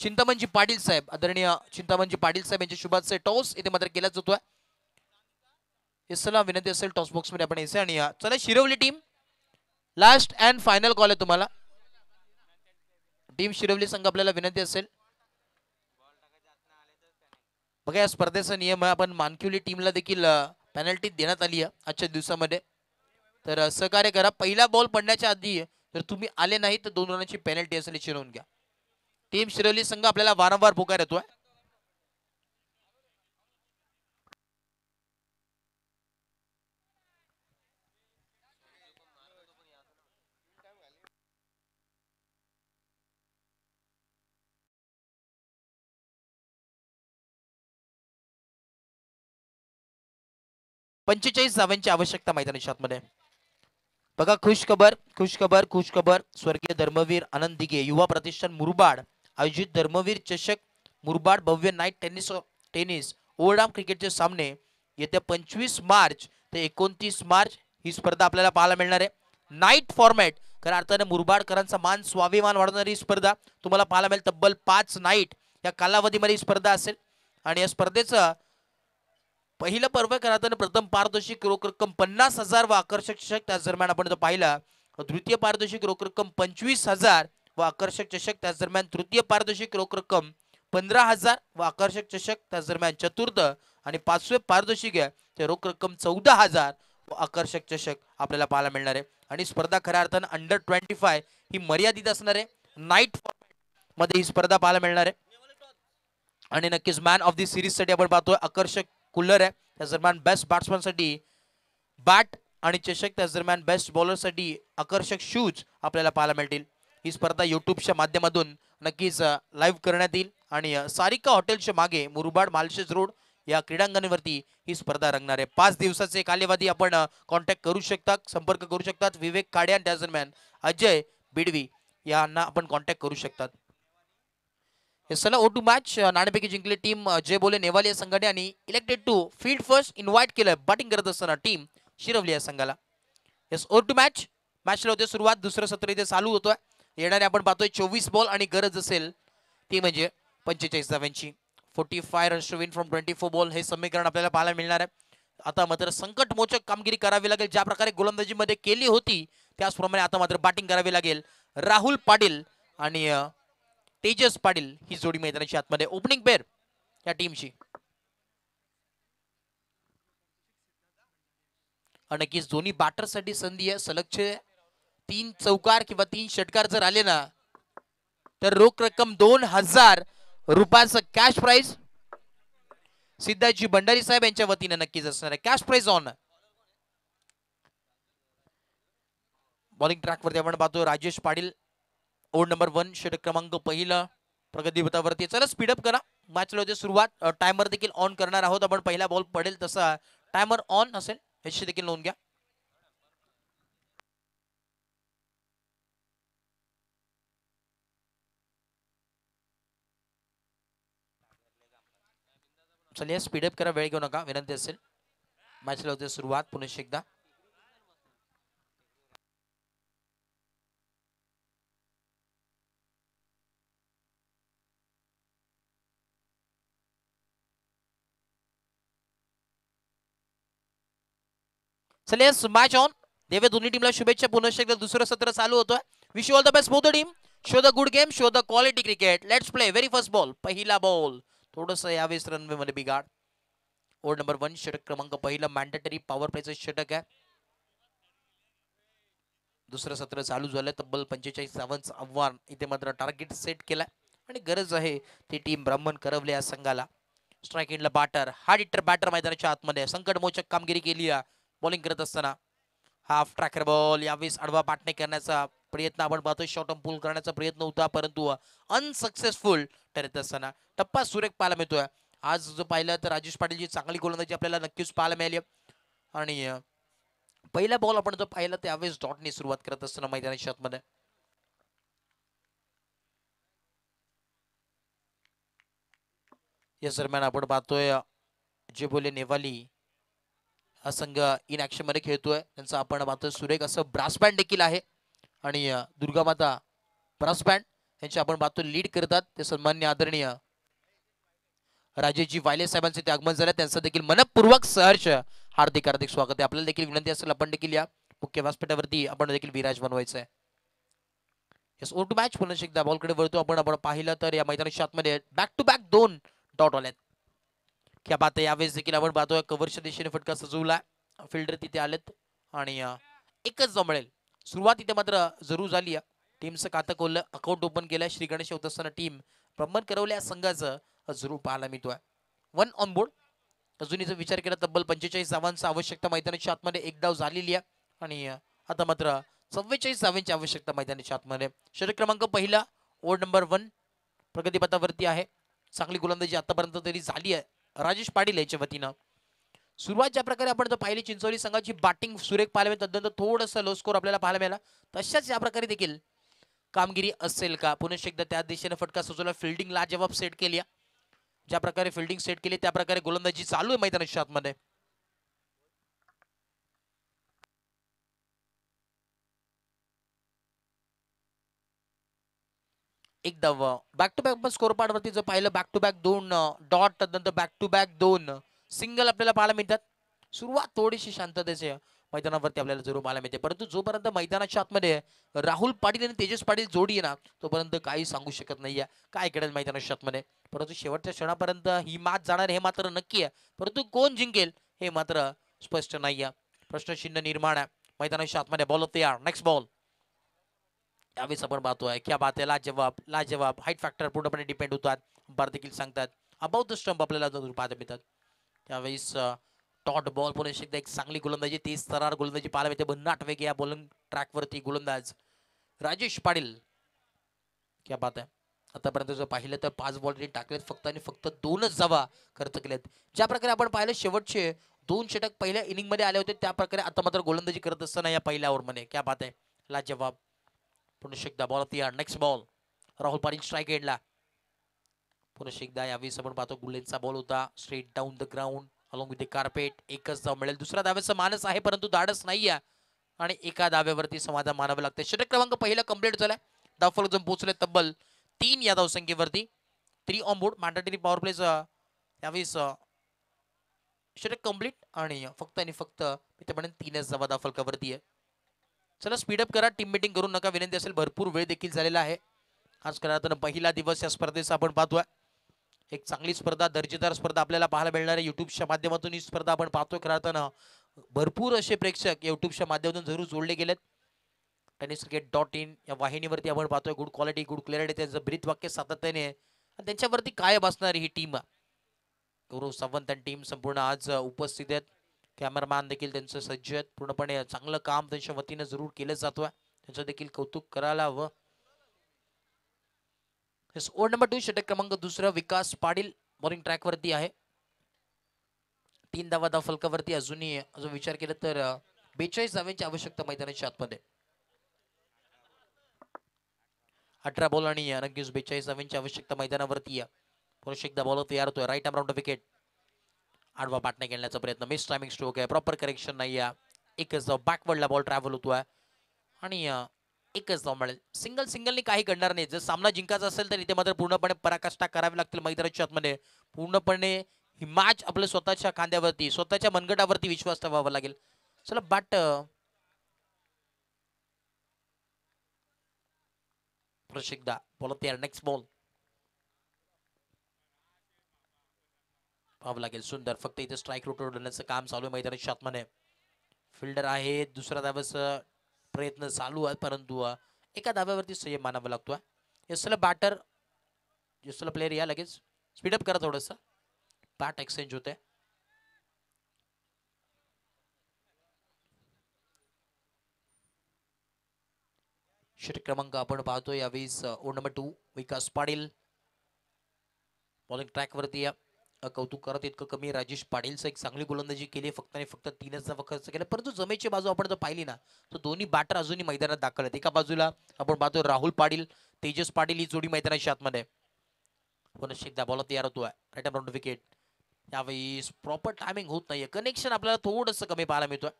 चिंतामणजी पाटील साहेब, आदरणीय चिंतामणजी पाटील साहेब यांच्या शुभाचे टॉस इथे मात्र केला जातोय. चला विनंती असेल टॉस बॉक्स मध्ये आपण यायचे आणि चला Shirwali team last and final call आहे तुम्हाला. टीम शिरवली संघ आपल्याला विनंती असेल. बघा या स्पर्धेचा नियम आहे, आपण मानकिवली टीमला देखील पेनल्टी देण्यात आली आहे आजच्या दिवसामध्ये, तर सहकार्य करा. पहिला बॉल पडण्याच्या आधी जर तुम्ही आले नाही तर 2 रनाची पेनल्टी असेल चिरवून घ्या. टीम शिरवली संघ आपल्याला वारंवार पुकार येतोय. पंचेचाळीस धावांची आवश्यकता मैदानाच्या आतमध्ये. बघा खुश खबर स्वर्गीय धर्मवीर आनंद दिघे युवा प्रतिष्ठान मुरबाड आयोजित धर्मवीर चषक मुरबाड भव्य नाईट टेनिस ओव्हरआर्म क्रिकेटचे सामने येत्या 25 मार्च ते 29 मार्च ही स्पर्धा आपल्याला पाहायला मिळणार आहे. नाईट फॉर्मॅट खऱ्या अर्थाने मुरबाडकरांचा मान स्वाभिमान वाढवणारी स्पर्धा तुम्हाला पाहायला मिळेल. तब्बल 5 नाईट या कालावधीमध्ये ही स्पर्धा असेल आणि या स्पर्धेचं पहिलं पर्व करताना प्रथम पारितोषिक रोख रक्कम 50,000 व आकर्षक चषक. त्याच दरम्यान आपण जर पाहिलं द्वितीय पारितोषिक रोख रक्कम 25,000 व आकर्षक चषक. त्याच दरम्यान तृतीय पारितोषिक रोख रक्कम 15,000 व आकर्षक चषक. त्याच दरम्यान चतुर्थ आणि 5वे पारितोषिक आहे ते रोख रक्कम 14,000 व आकर्षक चषक आपल्याला पाहायला मिळणार आहे. आणि स्पर्धा खऱ्या अर्थानं अंडर 25 ही मर्यादित असणार आहे. नाईट फॉर्मॅट मध्ये ही स्पर्धा पाहायला मिळणार आहे आणि नक्कीच मॅन ऑफ द सिरीज साठी आपण पाहतोय आकर्षक कूलर आहे. त्याच दरम्यान बेस्ट बॅट्समॅन साठी बॅट आणि चषक. त्याच दरम्यान बेस्ट बॉलर साठी आकर्षक शूज आपल्याला पाहायला मिळतील. ही स्पर्धा युट्यूबच्या माध्यमातून नक्कीच लाईव्ह करण्यात येईल आणि सारिका हॉटेलच्या मागे मुरबाड मालशेज रोड या क्रीडांगणावरती ही स्पर्धा रंगणार आहे. 5 दिवसाचे कालावधी आपण कॉन्टॅक्ट करू शकता, संपर्क करू शकतात. विवेक काडे आणि त्याच दरम्यान अजय बिडवी यांना आपण कॉन्टॅक्ट करू शकतात. चला ओ टू मॅच नाणेफेकी जिंकली टीम जे बोले नेवाल या संघाने आणि elected to field first invite केलं बॅटिंग करत असताना टीम शिरवली या संघाला. यस ओ टू मॅचला होते सुरुवात. दुसरं सत्र इथे चालू होतोय. येणारे आपण पाहतोय 24 बॉल आणि गरज असेल ती म्हणजे 45 धावांची. 45 runs to win from 24 ball हे समीकरण आपल्याला पाहायला मिळणार आहे. आता मात्र संकटमोचक कामगिरी करावी लागेल. ज्या प्रकारे गोलंदाजीमध्ये केली होती त्याचप्रमाणे आता मात्र बॅटिंग करावी लागेल. राहुल पाटील आणि तेजस पाटील ही जोडी मैदानाची आतमध्ये ओपनिंग पेअर या टीमची. नक्कीच दोन्ही बॅटरसाठी संधी आहे. सलगचे 3 चौकार किंवा 3 षटकार जर आले ना तर रोख रक्कम 2,000 रुपयाचं कॅश प्राइज. सिद्धाजी भंडारी साहेब यांच्या वतीने नक्कीच असणार आहे. Cash prize on. बॉलिंग ट्रॅकवरती आपण पाहतो राजेश पाटील, ओव्हर नंबर 1, षटक क्रमांक पहिला प्रगती पथावरती. चला स्पीडअप करा, मॅचला होते सुरुवात. टायमर देखील ऑन करणार आहोत आपण. पहिला बॉल पडेल तसा टायमर ऑन असेल, याची देखील नोंद घ्या. चलिए स्पीडअप करा, वेळ घेऊ नका, विनंती असेल. मॅचला होते सुरुवात पुन्हा एकदा. चलिए मॅच ऑन. देवे दोन्ही टीमला शुभेच्छा. पुन्हा एकदा दुसरं सत्र चालू होतोय. Wish you all the best both the team. Show the good game, show the quality cricket. Let's play. Very first ball, पहिला बॉल. थोडंसं यावेळेस रनवे मध्ये बिघाड. ओव्हर नंबर 1, षटक क्रमांक पहिला मॅन्डेटरी पॉवर प्लेचं षटक आहे. दुसरं सत्र चालू झालं. तब्बल 45 धावांचं आव्हान इथे मात्र टार्गेट सेट केलाय आणि गरज आहे ती टीम ब्राह्मण करवले या संघाला. स्ट्राईक एंडला बॅटर, हार्ड हिटर बॅटर मैदानाच्या आतमध्ये संकटमोचक कामगिरी केली बॉलिंग करत असताना. हाफ ट्रॅकर बॉल, यावेळेस आडवा पाठणे करण्याचा प्रयत्न आपण पाहतोय. शॉर्ट ऑन पुल करण्याचा प्रयत्न होता परंतु अनसक्सेसफुल ठरत असताना टप्पा सुरेख पाहायला मिळतोय. आज जो पाहिलं तर राजेश पाटीलची चांगली गोलंदाजी आपल्याला नक्कीच पाहायला मिळाली आणि पहिला बॉल आपण जो पाहिला त्यावेळेस डॉटने सुरुवात करत असताना मैदानाच्या आतमध्ये. या दरम्यान आपण पाहतोय जे बोले नेवाली हा संघ इन ऍक्शन मध्ये खेळतोय. त्यांचा आपण पाहतोय सुरेख असं ब्रास बँड देखील आहे आणि दुर्गा माता ब्रास बँड यांचे आपण पाहतो लीड करतात ते सन्मान्य आदरणीय राजेशजी वायले साहेबांचे ते आगमन झालं. त्यांचं देखील मनपूर्वक सहर्ष हार्दिक हार्दिक स्वागत आहे. आपल्याला देखील विनंती असेल आपण देखील या मुख्य व्यासपीठावरती आपण देखील विराज बनवायचं आहे. Yes, oh two match. पुन्हा एकदा बॉलकडे वळतो आपण पाहिलं तर या मैदानाच्या आतमध्ये बॅक टू बॅक 2 डॉट आलेत. क्या बात आहे. यावेळेस देखील आपण पाहतोय कव्हरच्या दिशेने फटका सजवला. फिल्डर तिथे आलेत आणि एकच जमळेल. सुरुवात इथे मात्र जरूर झाली. टीमचं खातं खोललं, अकाउंट ओपन केलं. श्री गणेश होत असताना टीम ब्राह्मण करवल्या संघाचं जरूर पाहायला मिळतोय. 1 ऑन बोर्ड. अजूनही जर विचार केला तब्बल 45 धावांची आवश्यकता मैदानाच्या आतमध्ये एक धाव झालेली आहे आणि आता मात्र 44 धावांची आवश्यकता मैदानाच्या आतमध्ये. षटक क्रमांक पहिला, ओव्हर नंबर 1 प्रगतीपथावरती आहे. चांगली गोलंदाजी आतापर्यंत तरी झाली आहे राजेश पाटील यांच्या वतीनं. सुरुवात ज्या प्रकारे आपण जर पाहिली चिंचोली संघाची बॅटिंग सुरेख पाहायला मिळते, तद्नंतर थोडंसं लो स्कोर आपल्याला पाहायला मिळाला. तशाच या प्रकारे देखील कामगिरी असेल का. पुन्हा एकदा त्या दिशेने फटका सजवला. फिल्डिंग लाजवाब सेट केली. ज्या प्रकारे फिल्डिंग सेट केली त्या प्रकारे गोलंदाजी चालू आहे मैदानाच्या आतमध्ये. एक धाव. Back to back score part वरती जर पाहिलं बॅक टू बॅक 2 डॉट, नंतर बॅक टू बॅक 2 सिंगल आपल्याला पाहायला मिळतात. सुरुवात थोडीशी शांततेचे मैदानावरती आपल्याला जरूर पाहायला मिळते, परंतु जोपर्यंत मैदानाच्या आतमध्ये राहुल पाटील आणि तेजस पाटील जोडी आहे ना तोपर्यंत काही सांगू शकत नाहीये काय घडेल मैदानाच्या आतमध्ये. परंतु शेवटच्या क्षणापर्यंत ही मॅच जाणार हे मात्र नक्की आहे, परंतु कोण जिंकेल हे मात्र स्पष्ट नाहीये. प्रश्नचिन्ह निर्माण आहे मैदानाच्या आतमध्ये. बॉल तयार, नेक्स्ट बॉल. यावेळेस आपण पाहतोय क्या बात आहे. लाजवाब लाजवाब. हाईट फॅक्टर पूर्णपणे डिपेंड होतात. बार देखील सांगतात अबाउट द स्टंप आपल्याला जरूर पाहायला मिळतात. त्यावेळेस डॉट बॉल पुन्हा एकदा एक चांगली गोलंदाजी, 30 थरार गोलंदाजी पाहायला मिळते. भन्नाट वेग या बॉलिंग ट्रॅकवरती गोलंदाज राजेश पाटील. क्या बात आहे. आतापर्यंत जर पाहिलं तर 5 बॉल टाकलेत फक्त आणि फक्त 2च धावा खर्च केल्यात. ज्या प्रकारे आपण पाहिलं शेवटचे 2 षटक पहिल्या इनिंग मध्ये आले होते त्या प्रकारे आता मात्र गोलंदाजी करत असताना या पहिल्या ओव्हरमध्ये क्या बात आहे. लाजवाब. पुन्हा एकदा बॉल तयार, next ball. Rahul Patil strike एंडला. पुन्हा एकदा यावेळेस आपण पाहतो गुलेनचा बॉल होता straight down the ground along with the carpet. एकच धाव मिळेल. दुसऱ्या धाव्याचा मानस आहे परंतु धाडस नाही आहे आणि एका धाव्यावरती समाधान मानावं लागतं. षटक क्रमांक पहिला कंप्लीट झालाय. धावफलक जाऊन पोहोचले तब्बल 3 या धावसंख्येवरती. 3 ऑन बोर्ड. मॅन्डेटरी पॉवर प्लेच यावेळेस षटक कंप्लीट आणि फक्त आणि फक्त ते म्हणेन 3च धावा धावफलकावरती आहे. चला स्पीडअप करा, टीम मीटिंग करू नका, विनंती असेल. भरपूर वेळ देखील झालेला आहे. आज खरं पहिला दिवस या स्पर्धेचा आपण पाहतोय. एक चांगली स्पर्धा, दर्जेदार स्पर्धा आपल्याला पाहायला मिळणार आहे. युट्यूबच्या माध्यमातून ही स्पर्धा आपण पाहतोय. खरं भरपूर असे प्रेक्षक युट्यूबच्या माध्यमातून जरूर जोडले गेलेत. tenniscricket.in या वाहिनीवरती आपण पाहतोय. गुड क्वालिटी, गुड क्लॅरिटी त्यांचं ब्रीथ वाक्य सातत्याने त्यांच्यावरती कायम असणारी ही टीम गौरव सावंत आणि टीम संपूर्ण आज उपस्थित आहेत. कॅमेरामॅन देखील त्यांचं सज्ज आहेत. पूर्णपणे चांगलं काम त्यांच्या वतीनं जरूर केलं जातोय. त्यांचं देखील कौतुक करायला हवं. ओव्हर नंबर 2 षटक क्रमांक दुसरा विकास पाटील बॉलिंग ट्रॅक वरती आहे. 3 धावा फलकावरती अजूनही विचार केला तर 42 धाव्यांची आवश्यकता मैदानाच्या आतमध्ये. 18 बॉल आणि नक्कीच 42 धाव्यांची आवश्यकता मैदानावरती आहे. पुरुष एकदा बॉलर तयार होतोय. Right arm round wicket. आडवा पाटणे खेळण्याचा प्रयत्न. मिस टायमिंग स्ट्रोक आहे. प्रॉपर करेक्शन नाही आहे. एकच धाव बॅकवर्डला बॉल ट्रॅव्हल होतोय आणि एकच धाव मिळेल. सिंगलनी काही घडणार नाही. जर सामना जिंकायचा असेल तर इथे मात्र पूर्णपणे पराकाष्ठा करावी लागतील मैदानाच्या आतमध्ये. पूर्णपणे ही मॅच आपल्या स्वतःच्या खांद्यावरती स्वतःच्या मनगटावरती विश्वास ठेवावा लागेल. चला बॅट पुरुष एकदा बॉल तयार. नेक्स्ट बॉल पाहावं लागेल. सुंदर. फक्त इथे स्ट्राईक रोट उडवण्याचं काम चालू आहे मैदानाच्या आतमध्ये. फिल्डर आहे. दुसरा धावाचा प्रयत्न चालू आहे परंतु एका धाव्यावरती संयम मानावा लागतोय. यसला बॅटर यसला प्लेअर या लगेच स्पीडअप करा थोडस. बॅट एक्सचेंज होते. षटक क्रमांक आपण पाहतोय यावेळेस ओव्हर नंबर 2 विकास पाटील बॉलिंग ट्रॅक वरती. कौतुक करत इतकं कमी. राजेश पाटीलचं एक चांगली गोलंदाजी केली. फक्त आणि फक्त 3च धावा खर्च केला. परंतु जमेची बाजू आपण जर पाहिली ना तर दोन्ही बॅटर अजूनही मैदानात दाखल आहेत. एका बाजूला आपण पाहतोय राहुल पाटील तेजस पाटील ही जोडी मैदानाच्या आतमध्ये. पुन्हा एकदा बॉल तयार होतोय. Right arm round wicket. यावेळेस प्रॉपर टायमिंग होत नाहीये. कनेक्शन आपल्याला थोडंसं कमी पाहायला मिळतोय.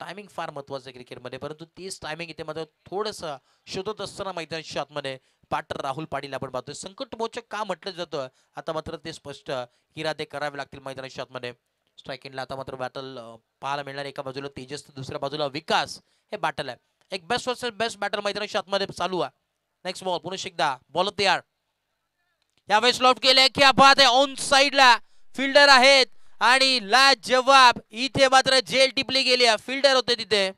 टायमिंग फार महत्वाचं आहे क्रिकेटमध्ये परंतु तेच टायमिंग इथे मात्र थोडंसं शोधत असताना मैदानाच्या आतमध्ये बॅटर राहुल पाटील आपण पाहतोय. संकटमोचक का म्हटलं जातं आता मात्र ते स्पष्ट इरादे करावे लागतील मैदानाच्या आतमध्ये. स्ट्राईक एंडला आता मात्र बॅटल पाहायला मिळणार. एका बाजूला तेजस तर दुसऱ्या बाजूला विकास हे बॅटल आहे. एक बेस्ट वर्सेस बेस्ट बॅटल मैदानाच्या आतमध्ये चालू आहे. नेक्स्ट बॉल पुन्हा एकदा बॉल तयार. यावेळेस लॉफ्ट केले. क्या बात आहे. ऑन साइडला फिल्डर आहेत आणि लाजवाब इथे मात्र जेल टिपली गेली. फिल्डर होते तिथे.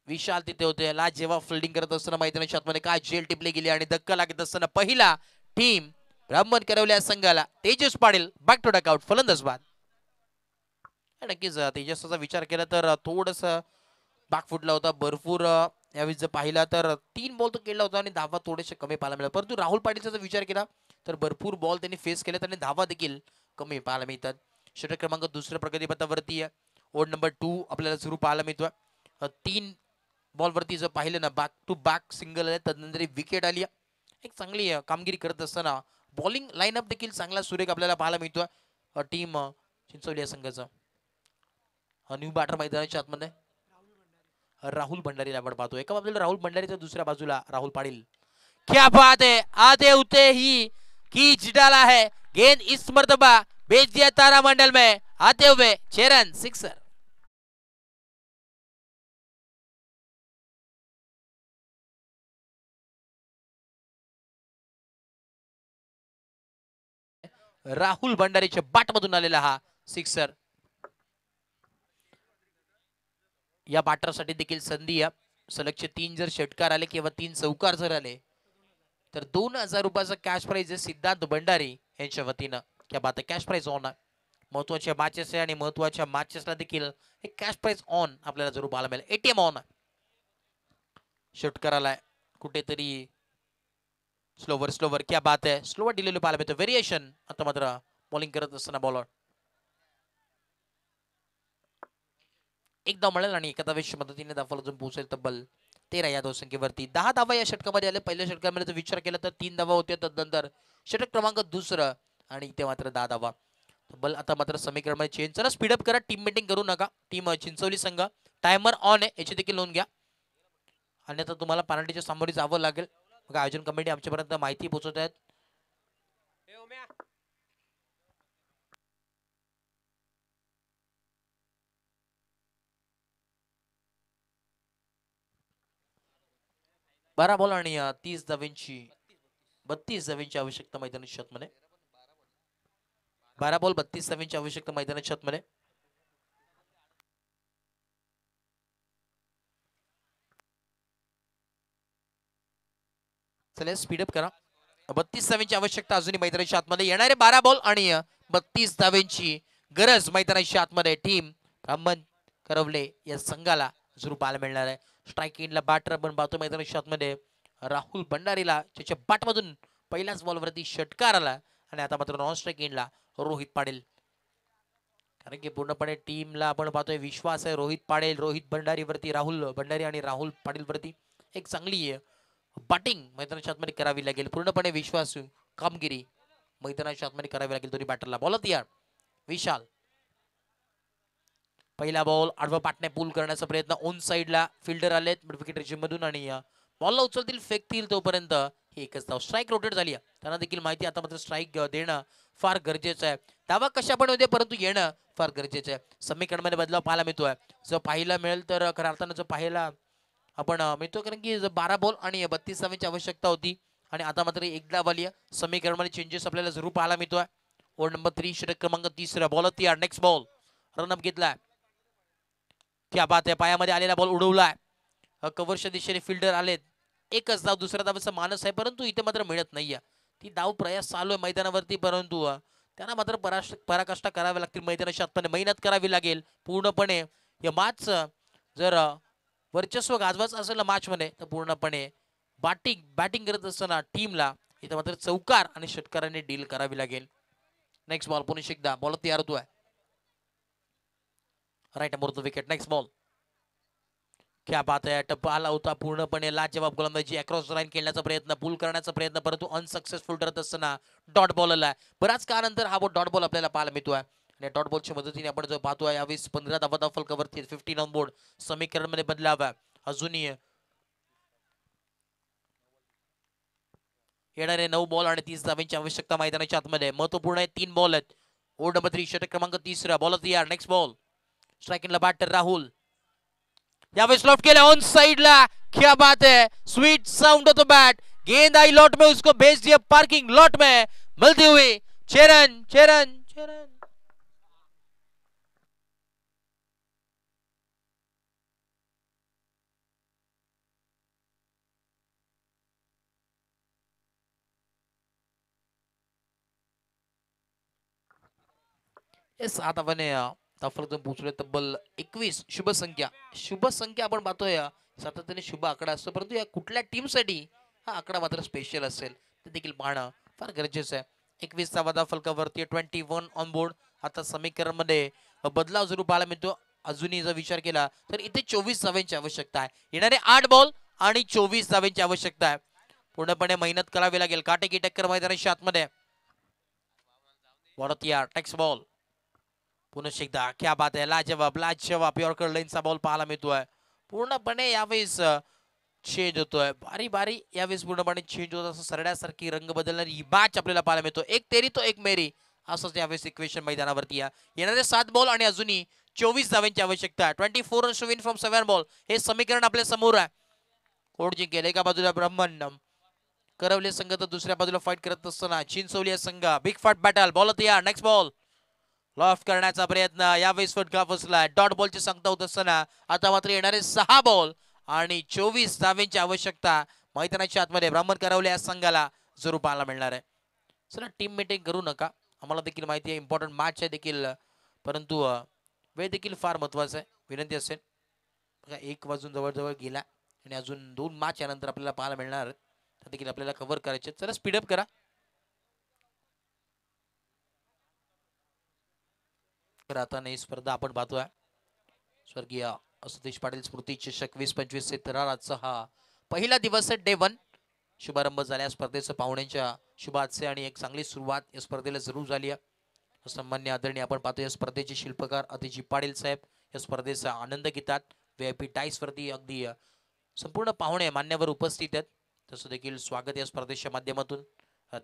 विशाल तिथे होते. लाजवाब फिल्डिंग करत असताना मैदानाच्या आतमध्ये काय जेल टिपली गेली आणि धक्का लागत असताना पहिला टीम ब्राह्मण करवल्या संघाला Tejas Patil back to dugout फलंदाज बाद. नक्कीच तेजसचा विचार केला तर थोडस बॅकफुटला होता. भरपूर यावेळी जर पाहिला तर 3 बॉल तो केला होता आणि धावा थोडेसे कमी पाहायला मिळाले. परंतु राहुल पाटीलचा जर विचार केला तर भरपूर बॉल त्यांनी फेस केले आणि धावा देखील कमी पाहायला मिळतात. षटक क्रमांक दुसऱ्या प्रगतीपथावरती ओव्हर नंबर 2 आपल्याला सुरू पाहायला मिळतोय. 3 बॉल वरती जर पाहिलं ना बॅक टू बॅक सिंगल आहे. तदनंतर विकेट आली. एक चांगली कामगिरी करत असताना बॉलिंग लाईनअप देखील चांगला सुरेख आपल्याला पाहायला मिळतोय. टीम चिंचवली या संघाचा न्यू बॅटर मैदानाच्या आतमध्ये राहुल भंडारी आपण पाहतो. एका बाजूला राहुल भंडारी तर दुसऱ्या बाजूला राहुल पाटील. क्या बात है. आधे होते ही खींच डाला है. गेंद इस मर्तबा भेज दिया तारामंडल में. आते हुए 6 रन सिक्सर. राहुल भंडारीच्या बाट मधून आलेला हा सिक्सर. या बॅटरसाठी देखील संधी आहे. सलगचे 3 जर षटकार आले किंवा 3 चौकार जर आले तर 2000 रुपयाचा कॅश प्राइज आहे सिद्धांत भंडारी यांच्या वतीनं. क्या बात आहे. कॅश प्राइज ऑन आहे. महत्वाच्या मॅचेस आहे आणि महत्वाच्या मॅचेसला देखील एक कॅश प्राइज ऑन आपल्याला जरूर पाहायला मिळेल. एटीएम ऑन आहे. षटकार आलाय कुठेतरी स्लोवर क्या बात आहे. स्लोवर दिलेलं पाहायला मिळतं. व्हेरिएशन आता मात्र बॉलिंग करत असताना बॉलर एक धाव मिळेल आणि एका धावेच्या मदतीने धावा अजून पोहोचेल तब्बल 13 या धावसंख्येवरती. 10 धावा या षटकामध्ये आले. पहिल्या षटकामध्ये जर विचार केला तर 3 धावा होत्या. तदनंतर षटक क्रमांक दुसरं आणि इथे मात्र 10 धावा. तब्बल आता मात्र समीकरण चेंज. चला स्पीडअप करा. टीम मीटिंग करू नका. टीम चिंचवली संघ टायमर ऑन आहे याची देखील नोंद घ्या. अन्यथा तुम्हाला पेनल्टीच्या सामोरे जावं लागेल. बघा आयोजन कमिटी आमच्यापर्यंत माहिती पोहोचवत आहेत. बारा बॉल आणि 30 धाव्यांची 32 धाव्यांची आवश्यकता मैदानाच्या आतमध्ये. 12 बॉल 32 धाव्यांची आवश्यकता मैदानाच्या आतमध्ये. चला स्पीडअप करा. 32 धावांची आवश्यकता अजूनही मैदानाच्या आतमध्ये. येणारे 12 बॉल आणि 32 धावांची गरज मैदानाच्या आतमध्ये. टीम ब्राह्मण करवले या संघाला जरूर पाहायला मिळणार आहे. स्ट्राईक इनला बॅटर आपण पाहतो मैदानाच्या आतमध्ये. राहुल भंडारीला त्याच्या बॅटमधून पहिल्याच बॉलवरती षटकार आला आणि आता मात्र नॉन स्ट्राईक इनला रोहित पाटील. कारण की पूर्णपणे टीमला आपण पाहतोय विश्वास आहे रोहित पाटील, रोहित भंडारीवरती, राहुल भंडारी आणि राहुल पाटीलवरती. एक चांगली बॅटिंग मैदानाच्या आतमध्ये करावी लागेल. पूर्णपणे विश्वासू कामगिरी मैदानाच्या आतमध्ये करावी लागेल दोन्ही बॅटरला. बॉल तयार विशाल. पहिला बॉल आडवा पाटणे पूल करण्याचा प्रयत्न. ऑन साइडला फिल्डर आलेत मिड विकेट रिजन मधून आणि बॉलला उचलतील फेकतील तोपर्यंत ही एकच धाव. स्ट्राईक रोटेट झाली त्यांना देखील माहिती आता मात्र स्ट्राईक देणं फार गरजेचं आहे. धावा कशा पण होते परंतु येणं फार गरजेचं आहे. समीकरणमध्ये बदलाव पाहायला मिळतोय. जर पाहायला मिळेल तर खऱ्या अर्थानं जर पाहायला आपण मिळतो कारण की 12 बॉल आणि 32 धावांची आवश्यकता होती आणि आता मात्र एक धाव आली आहे. समीकरणमध्ये चेंजेस आपल्याला जरूर पाहायला मिळतोय. ओव्हर नंबर 3 षटक क्रमांक 3 बॉल तयार. नेक्स्ट बॉल रनअप घेतलाय. क्या बात आहे. पायामध्ये आलेला बॉल उडवलाय. कव्हरच्या दिशेने फिल्डर आलेत. एकच धाव दुसऱ्या धावाचा मानस आहे परंतु इथे मात्र मिळत नाहीये. ती धाव प्रयास चालू आहे मैदानावरती परंतु त्यांना मात्र पराकाष्ठा कराव्या लागतील. मैदानाच्या आतमध्ये मेहनत करावी लागेल पूर्णपणे. या मॅच जर वर्चस्व गाजवायचं असेल ना मॅच मध्ये तर पूर्णपणे बॅटिंग करत असताना टीमला इथं मात्र चौकार आणि षटकाराने डील करावी लागेल. नेक्स्ट बॉल पुन्हा एकदा बॉल तयार होतोय. Right more the wicket. Next ball. क्या बात आहे. टप्पा आला होता पूर्णपणे लाजवाब गोलंदाजी. अक्रॉस लाईन खेळण्याचा प्रयत्न पूल करण्याचा प्रयत्न परंतु अनसक्सेसफुल ठरत असताना डॉट बॉल आला. बराच काळानंतर हा डॉट बॉल आपल्याला पाहायला मिळतोय आणि डॉट बॉलच्या मदतीने आपण जो पाहतोय यावेळेस 15 धावा फलकावरती 15 ऑन बोर्ड. समीकरण मध्ये बदलावा अजूनही येणारे 9 बॉल आणि 30 धावांची आवश्यकता मैदानाच्या आतमध्ये. महत्वपूर्ण आहे 3 बॉल आहेत. ओव्हर नंबर 3 षटक क्रमांक 3 बॉल तयार. Next ball. स्ट्राइकिंगला बॅटर राहुल. यावेळेस लॉफ्ट केला ऑन साइडला. क्या बात है. Sweet sound of the bat. गेंद आई लॉट में उसको भेज दिया पार्किंग लॉट में मिलती हुई. चरण चरण चरण येस आता आपण फलकातून पोहोचलोय तब्बल 21 शुभ संख्या आपण पाहतोय सातत्याने शुभ आकडा असतो परंतु या कुठल्या टीम साठी हा आकडा मात्र स्पेशल असेल ते देखील पाहणं फार गरजेचं आहे. 21 चा फलकावरती 21 ऑन बोर्ड. आता समीकरण मध्ये बदलाव जरूर पाहायला मिळतो. अजूनही जर विचार केला तर इथे 24 धावांची आवश्यकता आहे. येणारे 8 बॉल आणि 24 धावांची आवश्यकता आहे. पूर्णपणे मेहनत करावी लागेल. काटेकी टक्कर मैदानाच्या आतमध्ये. बॉल तयार. नेक्स्ट बॉल पुन्हा एकदा. क्या बात आहे. लाजवाब यॉर्कर लाईनचा बॉल पाहायला मिळतोय. पूर्णपणे यावेळेस चेंज होतोय. बारी यावेळेस पूर्णपणे चेंज होत असं सरड्यासारखी रंग बदलणारी ही मॅच आपल्याला पाहायला मिळतो. एक तेरी तो एक मेरी असंच यावेळेस इक्वेशन मैदानावरती येणारे 7 बॉल आणि अजूनही 24 धावांची आवश्यकता आहे. 24 runs to win from 7 ball हे समीकरण आपल्या समोर आहे. कोण जिंकेल. एका बाजूला ब्राह्मण करवले संघ तर दुसऱ्या बाजूला फाईट करत असताना चिंचोली संघ. बिग फाट बॅटल. बॉल तयार. Next ball. लॉफ्ट करण्याचा प्रयत्न. यावेळेस फटका फसलाय. डॉट बॉलची सांगता होत असताना आता मात्र येणारे 6 बॉल आणि 24 धावांची आवश्यकता मैदानाच्या आतमध्ये ब्राह्मण करवले या संघाला जरूर पाहायला मिळणार आहे. चला टीम मीटिंग करू नका. आम्हाला देखील माहिती आहे इम्पॉर्टंट मॅच आहे देखील परंतु वेळ देखील फार महत्वाचा आहे. विनंती असेल बघा 1 वाजून जवळजवळ गेला आणि अजून 2 मॅच यानंतर आपल्याला पाहायला मिळणार आहेत. त्या देखील आपल्याला कव्हर करायचे. चला स्पीडअप करा. आता ही स्पर्धा आपण पाहतोय स्वर्गीय सतीश पाटील स्मृती चषक 2025 तराराचा हा पहिला दिवस आहे. डे 1 शुभारंभ झाल्या स्पर्धेचं पाहुण्यांच्या शुभाचे आणि एक चांगली सुरुवात या स्पर्धेला जरूर झाली आहे. सन्मान्य आदरणीय आपण पाहतो या स्पर्धेचे शिल्पकार अतिजी पाटील साहेब या स्पर्धेचा आनंद घेतात. VIP टाईस वरती अगदी संपूर्ण पाहुणे मान्यवर उपस्थित आहेत. तसं देखील स्वागत या स्पर्धेच्या माध्यमातून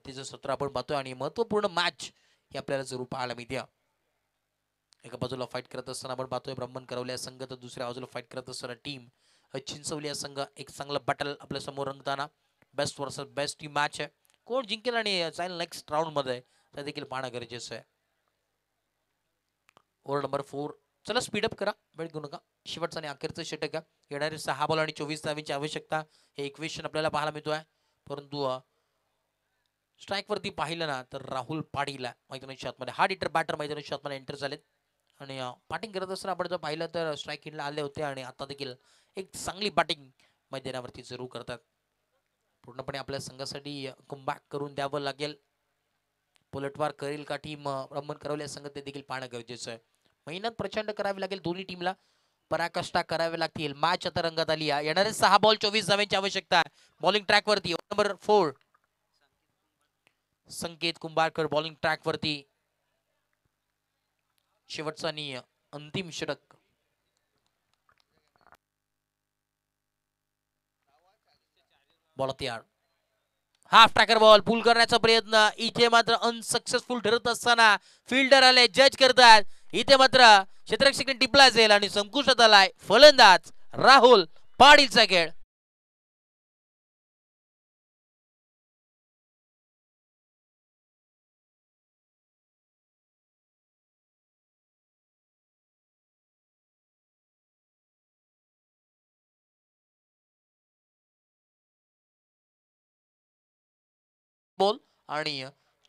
तिचं सत्र आपण पाहतोय आणि महत्वपूर्ण मॅच ही आपल्याला जरूर पाहायला मिळते. एका बाजूला फाईट करत असताना आपण पाहतोय ब्राह्मण करवल्या संघ तर दुसऱ्या बाजूला फाईट करत असताना टीम चिंचवली संघ. एक चांगलं बॅटल आपल्या समोर रंगताना बेस्ट वर्सेस बेस्ट ही मॅच आहे. कोण जिंकेल आणि जाईल नेक्स्ट राऊंड मध्ये ते देखील पाहणं गरजेचं आहे. Over number 4. चला स्पीडअप करा. वेळ घेऊ नका. शेवटचा आणि अखेरचं षटक येणारे 6 बॉल आणि 24 धावांची आवश्यकता हे इक्वेशन आपल्याला पाहायला मिळतोय. परंतु स्ट्राईक वरती पाहिलं ना तर राहुल पाटील मैदानाच्या आतमध्ये हार्ड हिटर बॅटर मैदानाच्या आतमध्ये एंटर झालेत आणि बॅटिंग करत असताना आपण जर पाहिलं तर स्ट्राईक हिटला आले होते आणि आता देखील एक चांगली बॅटिंग मैदानावरती जरूर करतात. पूर्णपणे आपल्या संघासाठी कमबॅक करून द्यावं लागेल. पलटवार करेल का टीम ब्राह्मण करवले संघ ते देखील पाहणं गरजेचं आहे. मेहनत प्रचंड करावी लागेल दोन्ही टीमला. पराकाष्ठा करावे लागतील. मॅच आता रंगात आली आहे. येणारे 6 बॉल 24 धावांची आवश्यकता आहे. बॉलिंग ट्रॅक वरती नंबर 4 संकेत कुंभारकर बॉलिंग ट्रॅक वरती. शेवटचा आणि अंतिम षटक. बॉल तयार. हाफ ट्रॅकर बॉल पुल करण्याचा प्रयत्न इथे मात्र अनसक्सेसफुल ठरत असताना फिल्डर आले जज करतात. इथे मात्र क्षेत्ररक्षकाने टिपला जाईल आणि संकुशात आलाय फलंदाज राहुल पाटीलचा खेळ. बॉल आणि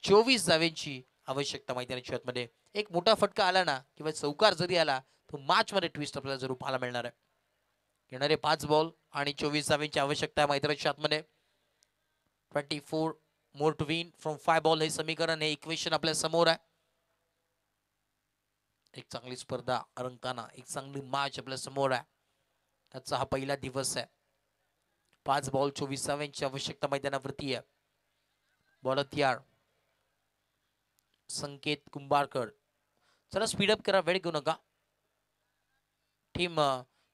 24 धावांची आवश्यकता मैदानाच्या आतमध्ये. एक मोठा फटका आला ना किंवा चौकार जरी आला तर मॅच मध्ये ट्विस्ट आपल्याला जरूर पाहायला मिळणार आहे. येणारे 5 बॉल आणि 24 धावांची आवश्यकता आहे मैदानाच्या आतमध्ये. 24 more to win from 5 ball हे समीकरण हे इक्वेशन आपल्या समोर आहे. एक चांगली स्पर्धा रंगताना एक चांगली मॅच आपल्या समोर आहे. त्याचा हा पहिला दिवस आहे. 5 बॉल 24 धावांची आवश्यकता मैदानावरती आहे. बॉल तयार. संकेत कुंभारकर चला स्पीडअप करा वेळ घेऊ नका. टीम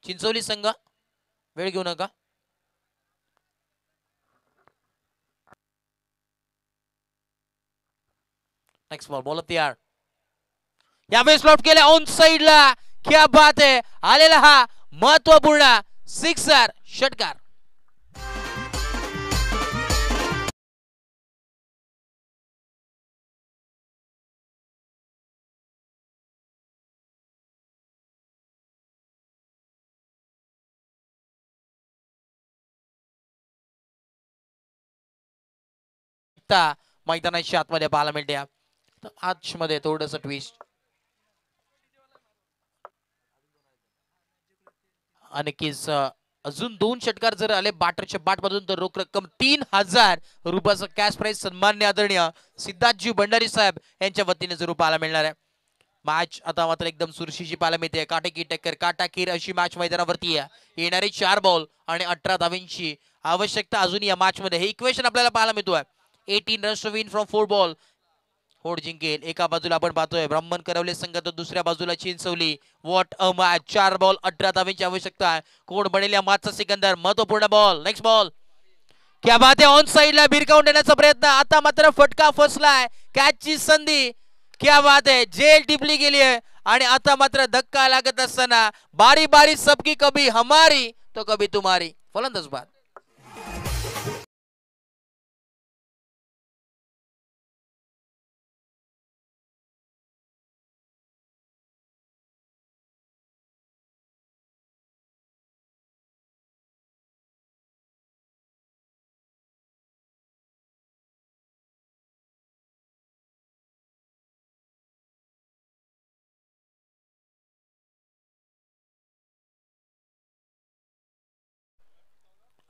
चिंचोली संघ वेळ घेऊ नका. नेक्स्ट बॉल बॉल तयार. यावेळी स्लॉट केले ऑन साइडला. क्या बात आहे. आलेला हा महत्वपूर्ण सिक्सर षटकार. मैदानाच्या आतमध्ये पाहायला मिळते. आतमध्ये थोडस ट्विस्ट नक्कीच. अजून 2 षटकार जर आले बाटरच्या बाट मधून तर रोख रक्कम 3000 रुपयाचा कॅश प्राइज सन्मान्य आदरणीय सिद्धार्थजी भंडारी साहेब यांच्या वतीने जरूर पाहायला मिळणार आहे. मॅच आता मात्र एकदम सुरक्षितची पाहायला मिळते. काटेकी टक्कर काटाकीर अशी मॅच मैदानावरती आहे. येणारे 4 बॉल आणि 18 धावांची आवश्यकता अजून या मॅच मध्ये हे इक्वेशन आपल्याला पाहायला मिळतोय. 18 runs to win from 4 ball. होड जिंकेल. एका बाजूला आपण पाहतोय ब्राह्मण करवले संघ तर दुसऱ्या बाजूला Chinchwali. What a match. 4 ball 18 धावांची आवश्यकता आहे. कोण बनेल या मॅचचा सिकंदर. महत्वपूर्ण बॉल. Next ball. क्या बात आहे. ऑन साइडला भिरकावून देण्याचा प्रयत्न. आता मात्र फटका फसलाय. कॅचची संधी. क्या बात आहे. जेल टिपली गेली आहे आणि आता मात्र धक्का लागत असताना बारी बारी सबकी कभी हमारी तो कभी तुम्हारी. फलंदाज बाद.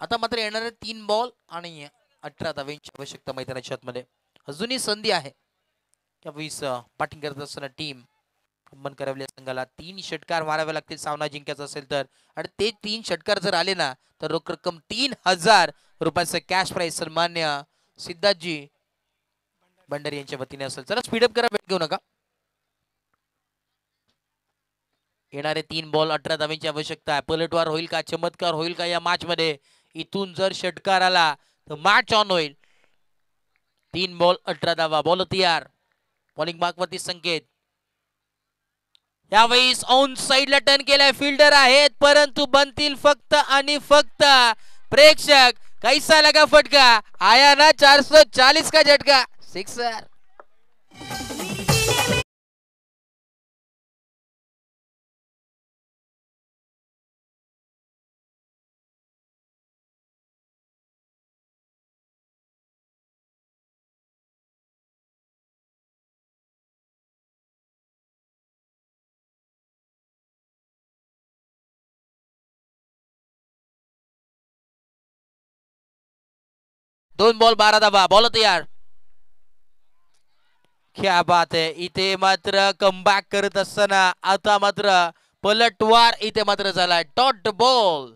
आता मात्र येणारे 3 बॉल आणि 18 धावांची आवश्यकता मैदानाच्या आतमध्ये. अजूनही संधी आहे. त्यावेळेस बॅटिंग करत असताना टीम ब्राह्मण करवले संघाला 3 षटकार मारावे लागतील सामना जिंकायचा असेल तर. आणि ते 3 षटकार जर आले ना तर रोख रक्कम 3000 रुपयाचं कॅश प्राइज सन्मान्य सिद्धार्थजी भंडारी यांच्या वतीने असेल. चला स्पीडअप करा वेळ घेऊ नका. येणारे 3 बॉल 18 धावांची आवश्यकता आहे. पलटवार होईल का. चमत्कार होईल का या मॅच मध्ये. इथून जर षटकार आला तर मॅच ऑन होईल. 3 बॉल 18 धावा. बॉल तयार. बॉलिंग मार्क वरती संकेत. यावेळेस ऑन साइडला टर्न केलाय. फिल्डर आहेत परंतु बनतील फक्त आणि फक्त प्रेक्षक. कैसा लगा फटका. आया ना 440 का झटका. सिक्सर. 2 बॉल 12 धावा. बॉल तयार. क्या बात आहे. इथे मात्र कमबॅक करत असताना आता मात्र पलटवार इथे मात्र झालाय. Dot ball.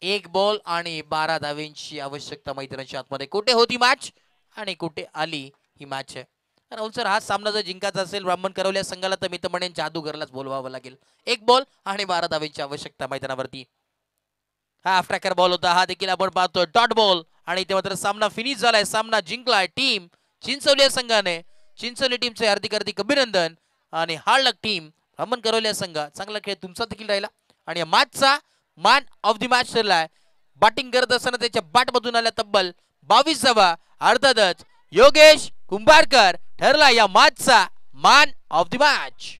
1 बॉल आणि 12 धावेंची आवश्यकता मैदानाच्या आतमध्ये. कुठे होती मॅच आणि कुठे आली ही मॅच. राहुल सर, हा सामना जर जिंकायचा असेल ब्राह्मण करवल्या संघाला तर मी तर म्हणेन जादूगरलाच बोलवावं लागेल. 1 बॉल आणि 12 धावेंची आवश्यकता मैदानावरती. हा हाफ ट्रॅकर बॉल होता. हा देखील आपण पाहतोय डॉट बॉल. आणि इथे मात्र सामना फिनिश झालाय. सामना जिंकलाय टीम चिंचवली संघाने. चिंचवली टीमचे हार्दिक अभिनंदन. आणि हार्ड लक टीम ब्राह्मण करवल्या संघ. चांगला खेळ तुमचा देखील राहिला. आणि या मॅचचा मॅन ऑफ द मॅच ठरलाय. बॅटिंग करत असताना त्याच्या बॅटमधून आल्या तब्बल 22 धावा. अर्थातच योगेश कुंभारकर ठरला या मॅचचा मॅन ऑफ द मॅच.